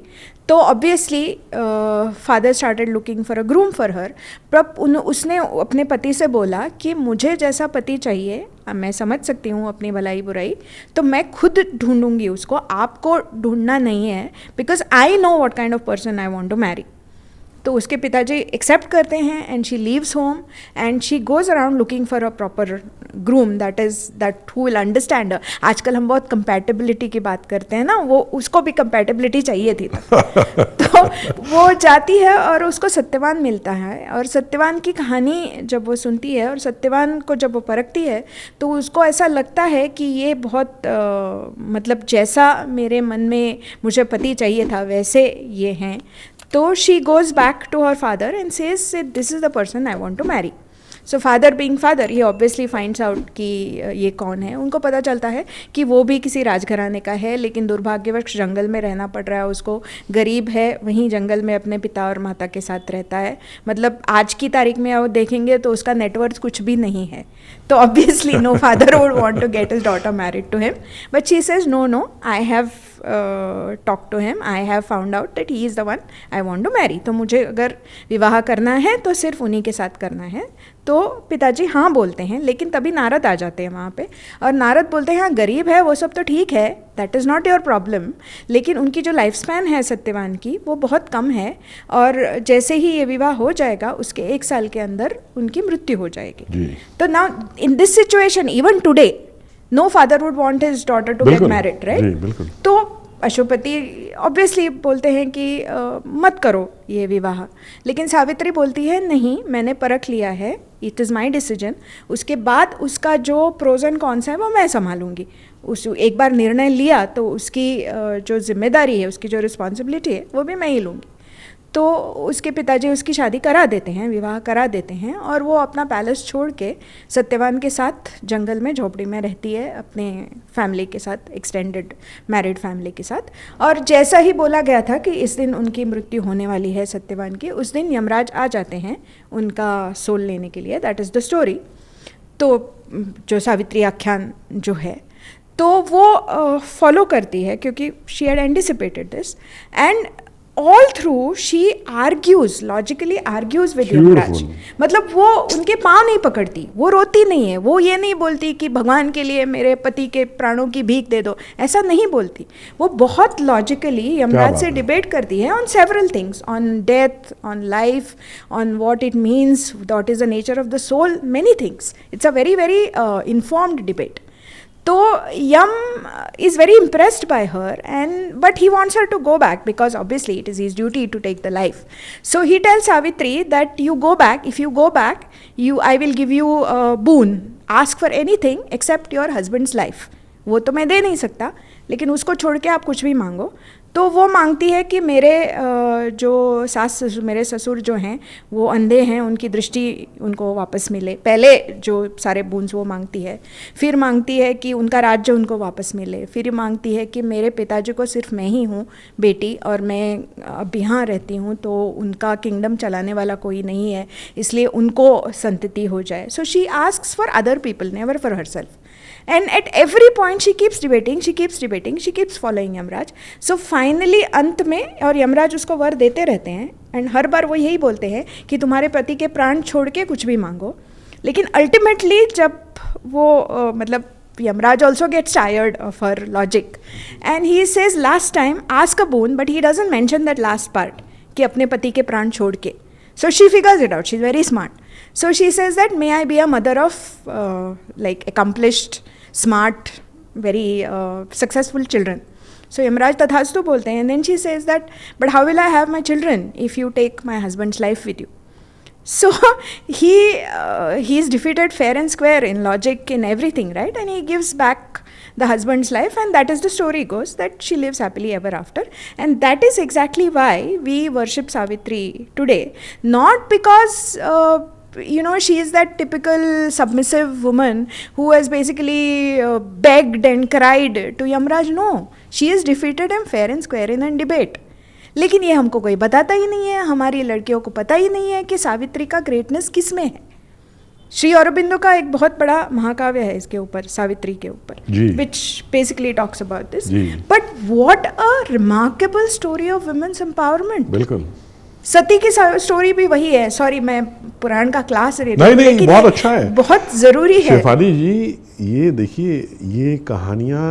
तो obviously father started looking for a groom for her. पर उसने अपने पति से बोला कि मुझे जैसा पति चाहिए, मैं समझ सकती हूँ अपनी भलाई बुराई, तो मैं खुद ढूंढूंगी उसको, आपको ढूंढना नहीं है, because I know what kind of person I want to marry. तो उसके पिताजी एक्सेप्ट करते हैं and she leaves home and she goes around looking for a proper groom that who will understand. आजकल हम बहुत कंपैटिबिलिटी की बात करते हैं ना, वो उसको भी कंपैटिबिलिटी चाहिए थी तो वो जाती है और उसको सत्यवान मिलता है। और सत्यवान की कहानी जब वो सुनती है और सत्यवान को जब वो परखती है तो उसको ऐसा लगता है कि ये बहुत मतलब जैसा मेरे मन में मुझे पति चाहिए था वैसे ये हैं। तो she goes back to her father and says this is the person I want to marry. So father being father, he obviously finds out कि ये कौन है। उनको पता चलता है कि वो भी किसी राजघराने का है, लेकिन दुर्भाग्यवश जंगल में रहना पड़ रहा है उसको, गरीब है, वहीं जंगल में अपने पिता और माता के साथ रहता है। मतलब आज की तारीख में आप देखेंगे तो उसका नेटवर्थ कुछ भी नहीं है। तो obviously no father would want to get his daughter married to him, but she says no, I have talk to him, I have found out that he is the one I want to marry. तो मुझे अगर विवाह करना है तो सिर्फ उन्हीं के साथ करना है। तो पिताजी हाँ बोलते हैं, लेकिन तभी नारद आ जाते हैं वहाँ पे और नारद बोलते हैं हाँ गरीब है वो सब तो ठीक है, that is not your problem, लेकिन उनकी जो लाइफ स्पैन है सत्यवान की वो बहुत कम है और जैसे ही ये विवाह हो जाएगा उसके 1 साल के अंदर उनकी मृत्यु हो जाएगी। तो now in this situation even today no father would want his daughter to get married, right? तो अशोकपति ऑब्वियसली बोलते हैं कि मत करो ये विवाह, लेकिन सावित्री बोलती है नहीं, मैंने परख लिया है, इट इज़ माई डिसीजन। उसके बाद उसका जो प्रोज एंड कॉन्स है वो मैं संभालूंगी। उस एक बार निर्णय लिया तो उसकी जो जिम्मेदारी है, उसकी जो रिस्पॉन्सिबिलिटी है वो भी मैं ही लूँगी। तो उसके पिताजी उसकी शादी करा देते हैं, विवाह करा देते हैं और वो अपना पैलेस छोड़ के सत्यवान के साथ जंगल में झोपड़ी में रहती है अपने फैमिली के साथ, एक्सटेंडेड मैरिड फैमिली के साथ। और जैसा ही बोला गया था कि इस दिन उनकी मृत्यु होने वाली है सत्यवान की, उस दिन यमराज आ जाते हैं उनका सोल लेने के लिए। That is the story. तो जो सावित्री आख्यान जो है तो वो फॉलो करती है क्योंकि she had anticipated this and all through she argues, logically argues with Yamraj. मतलब वो उनके पाँव नहीं पकड़ती, वो रोती नहीं है, वो ये नहीं बोलती कि भगवान के लिए मेरे पति के प्राणों की भीख दे दो, ऐसा नहीं बोलती। वो बहुत लॉजिकली यमराज से डिबेट करती है on several things, on death, on life, on what it means, what is the nature of the soul, many things. It's a very very informed debate. तो Yam is very impressed by her, but he wants her to go back because obviously it is his duty to take the life. So he tells Savitri that you go back. If you go back, I will give you a boon. Ask for anything except your husband's life. वो तो मैं दे नहीं सकता, लेकिन उसको छोड़ के आप कुछ भी मांगो। तो वो मांगती है कि मेरे जो मेरे ससुर जो हैं वो अंधे हैं, उनकी दृष्टि उनको वापस मिले। पहले जो सारे बूंस वो मांगती है, फिर मांगती है कि उनका राज्य उनको वापस मिले, फिर मांगती है कि मेरे पिताजी को सिर्फ मैं ही हूँ बेटी और मैं अब यहाँ रहती हूँ, तो उनका किंगडम चलाने वाला कोई नहीं है, इसलिए उनको संतति हो जाए। So she asks for other people, never for herself. And at every point she keeps debating, she keeps following Yamraj. So finally अंत में, और यमराज उसको वर देते रहते हैं एंड हर बार वो यही बोलते हैं कि तुम्हारे पति के प्राण छोड़ के कुछ भी मांगो। लेकिन अल्टीमेटली जब वो मतलब Yamraj also gets tired of her logic and he says last time ask a boon, but he doesn't mention that last part कि अपने पति के प्राण छोड़ के। So she figures it out, she's very smart. So she says that may I be a mother of like accomplished, smart, very successful children. So Yamraj Tathastu bolte hain, and then she says that, but how will I have my children if you take my husband's life with you? So he's defeated fair and square in logic, in everything, right? And he gives back the husband's life, and that is the story goes, that she lives happily ever after. And that is exactly why we worship Savitri today. Not because she is that typical submissive woman who has basically begged and cried to Yamraj. No, she is defeated him fair and square in a debate. लेकिन ये हमको कोई बताता ही नहीं है, हमारी लड़कियों को पता ही नहीं है कि सावित्री का ग्रेटनेस किस में है. श्री अरबिंदो का एक बहुत बड़ा महाकाव्य है इसके ऊपर, सावित्री के ऊपर, which basically talks about this. But what a remarkable story of women's empowerment.
बिल्कुल.
सती की स्टोरी भी वही है. सॉरी, मैं पुराण का क्लास ले
रही हूँ, नहीं, बहुत अच्छा है,
बहुत जरूरी है.
शेफाली जी, ये देखिए, ये कहानियाँ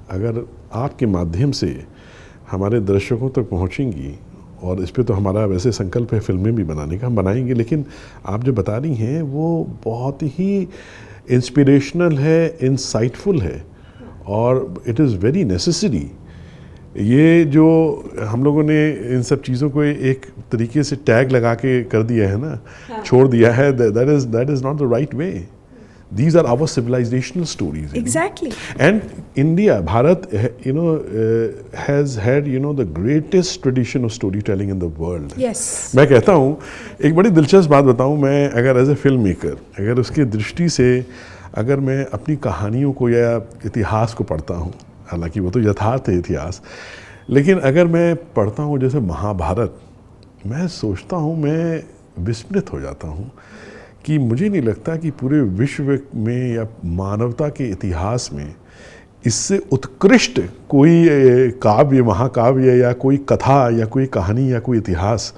अगर आपके माध्यम से हमारे दर्शकों तक पहुंचेंगी, और इस पे तो हमारा वैसे संकल्प है फिल्में भी बनाने का, हम बनाएंगे, लेकिन आप जो बता रही हैं वो बहुत ही इंस्पिरेशनल है, इंसाइटफुल है, और इट इज़ वेरी नेसेसरी. ये जो हम लोगों ने इन सब चीज़ों को एक तरीके से टैग लगा के कर दिया है ना, छोड़ दिया है, that is not the right way. These are our civilizational stories.
Exactly.
And India, Bharat, has had, the greatest tradition of storytelling in the world.
Yes.
मैं कहता हूँ, एक बड़ी दिलचस्प बात बताऊँ, मैं अगर एज ए फिल्म मेकर, अगर उसकी दृष्टि से अगर मैं अपनी कहानियों को या इतिहास को पढ़ता हूँ, हालांकि वो तो यथार्थ है इतिहास, लेकिन अगर मैं पढ़ता हूँ जैसे महाभारत, मैं सोचता हूँ, मैं विस्मित हो जाता हूँ कि मुझे नहीं लगता कि पूरे विश्व में या मानवता के इतिहास में इससे उत्कृष्ट कोई काव्य, महाकाव्य या कोई कथा या कोई कहानी या कोई इतिहास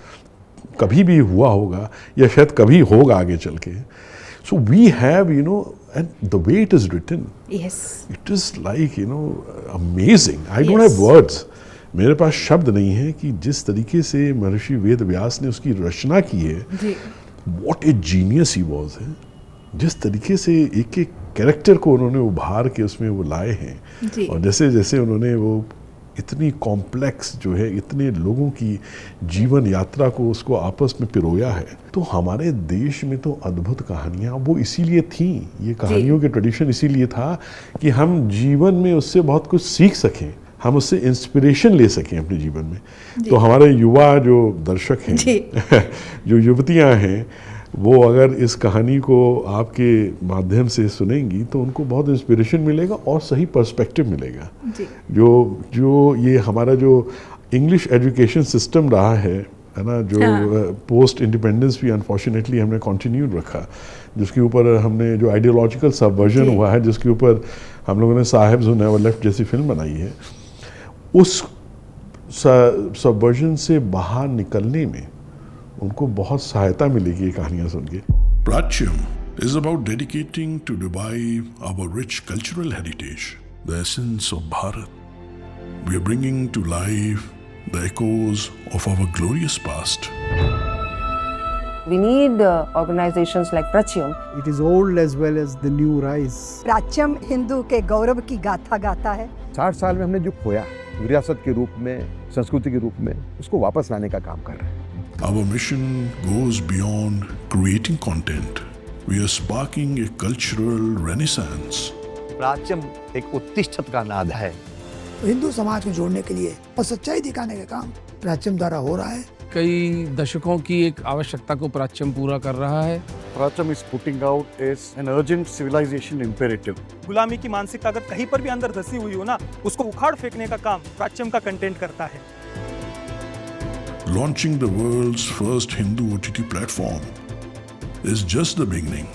कभी भी हुआ होगा, या शायद कभी होगा आगे चल के. So we have, and the way it is written,
yes,
it is like, amazing. I don't have words. मेरे पास शब्द नहीं है कि जिस तरीके से महर्षि वेद व्यास ने उसकी रचना की है, What a genius he was है. जिस तरीके से एक एक कैरेक्टर को उन्होंने उभार के उसमें वो लाए हैं, और जैसे जैसे उन्होंने वो इतनी कॉम्प्लेक्स जो है, इतने लोगों की जीवन यात्रा को उसको आपस में पिरोया है. तो हमारे देश में तो अद्भुत कहानियाँ वो इसीलिए थी, ये कहानियों के ट्रेडिशन इसीलिए था कि हम जीवन में उससे बहुत कुछ सीख सकें, हम उससे इंस्पिरेशन ले सकें अपने जीवन में. तो हमारे युवा जो दर्शक हैं, जो युवतियां हैं, वो अगर इस कहानी को आपके माध्यम से सुनेंगी तो उनको बहुत इंस्पिरेशन मिलेगा और सही पर्सपेक्टिव मिलेगा. जो ये हमारा जो इंग्लिश एजुकेशन सिस्टम रहा है ना, जो पोस्ट इंडिपेंडेंस भी अनफॉर्चुनेटली हमने कंटिन्यू रखा, जिसके ऊपर हमने जो आइडियोलॉजिकल सबवर्जन हुआ है, जिसके ऊपर हम लोगों ने साहिब्स हू नेवर लेफ्ट जैसी फिल्म बनाई है, उस सबवर्जन से बाहर निकलने में उनको बहुत सहायता मिलेगी ये कहानियां सुन के.
Pratyam is about dedicating to revive our rich cultural heritage, the essence of Bharat. We are bringing to life the echoes of our glorious past.
We need organizations like Pratyam.
It is old as well as the new rise.
Prachyam Hindu के गौरव की गाथा गाता है.
60 साल में हमने जो खोया विरासत के रूप में, संस्कृति के रूप में, उसको वापस लाने का काम कर रहे हैं.
Our mission goes beyond creating content. We are sparking a cultural renaissance.
प्राच्यम एक उत्तिष्ठत का नाद है.
हिंदू समाज को जोड़ने के लिए और सच्चाई दिखाने का काम प्राच्यम द्वारा हो रहा है.
कई दशकों की एक आवश्यकता को प्राच्यम पूरा कर रहा है.
Pratyam is putting out as an urgent civilization imperative.
गुलामी की मानसिकता अगर कहीं पर भी अंदर धसी हुई हो ना, उसको उखाड़ फेंकने का काम प्राच्यम का कंटेंट करता है.
Launching the world's first Hindu OTT platform is just the beginning.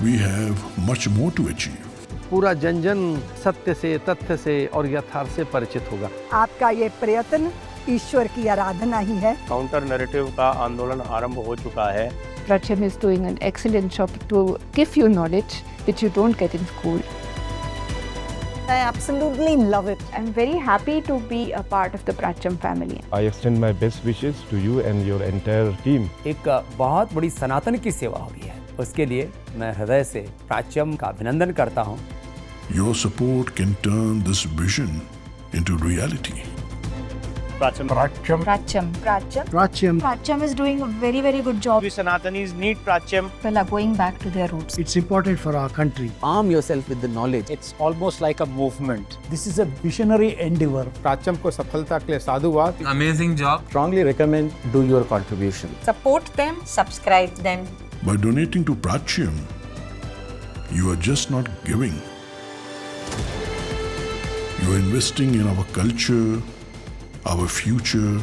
We have much more to achieve.
पूरा जन जन सत्य से, तथ्य से और यथार्थ से परिचित होगा.
आपका ये प्रयत्न ईश्वर की आराधना ही है.
काउंटर नैरेटिव का आंदोलन आरंभ हो चुका है.
Pratyam is doing an excellent job to give you knowledge which you don't get in school.
I absolutely love it.
I'm very happy to be a part of the Pratyam family.
I extend my best wishes to you and your entire team.
एक बहुत बड़ी सनातन की सेवा हो रही है, उसके लिए मैं हृदय से प्राच्यम का अभिनंदन करता हूँ.
Your support can turn this vision into reality.
Pracham.
Pracham is doing a very, very good job.
We Sanatanis need Pracham.
People are going back to their roots.
It's important for our country.
Arm yourself with the knowledge.
It's almost like a movement.
This is a visionary endeavor.
प्राच्यम को सफलता के लिए साधुवाद.
Amazing job.
Strongly recommend do your contribution.
Support them, subscribe them.
By donating to Pracham, you are just not giving. You are investing in our culture, our future,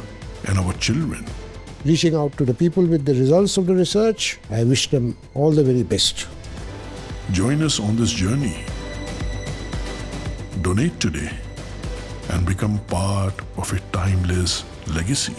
and our children.
Reaching out to the people with the results of the research, I wish them all the very best.
Join us on this journey. Donate today and become part of a timeless legacy.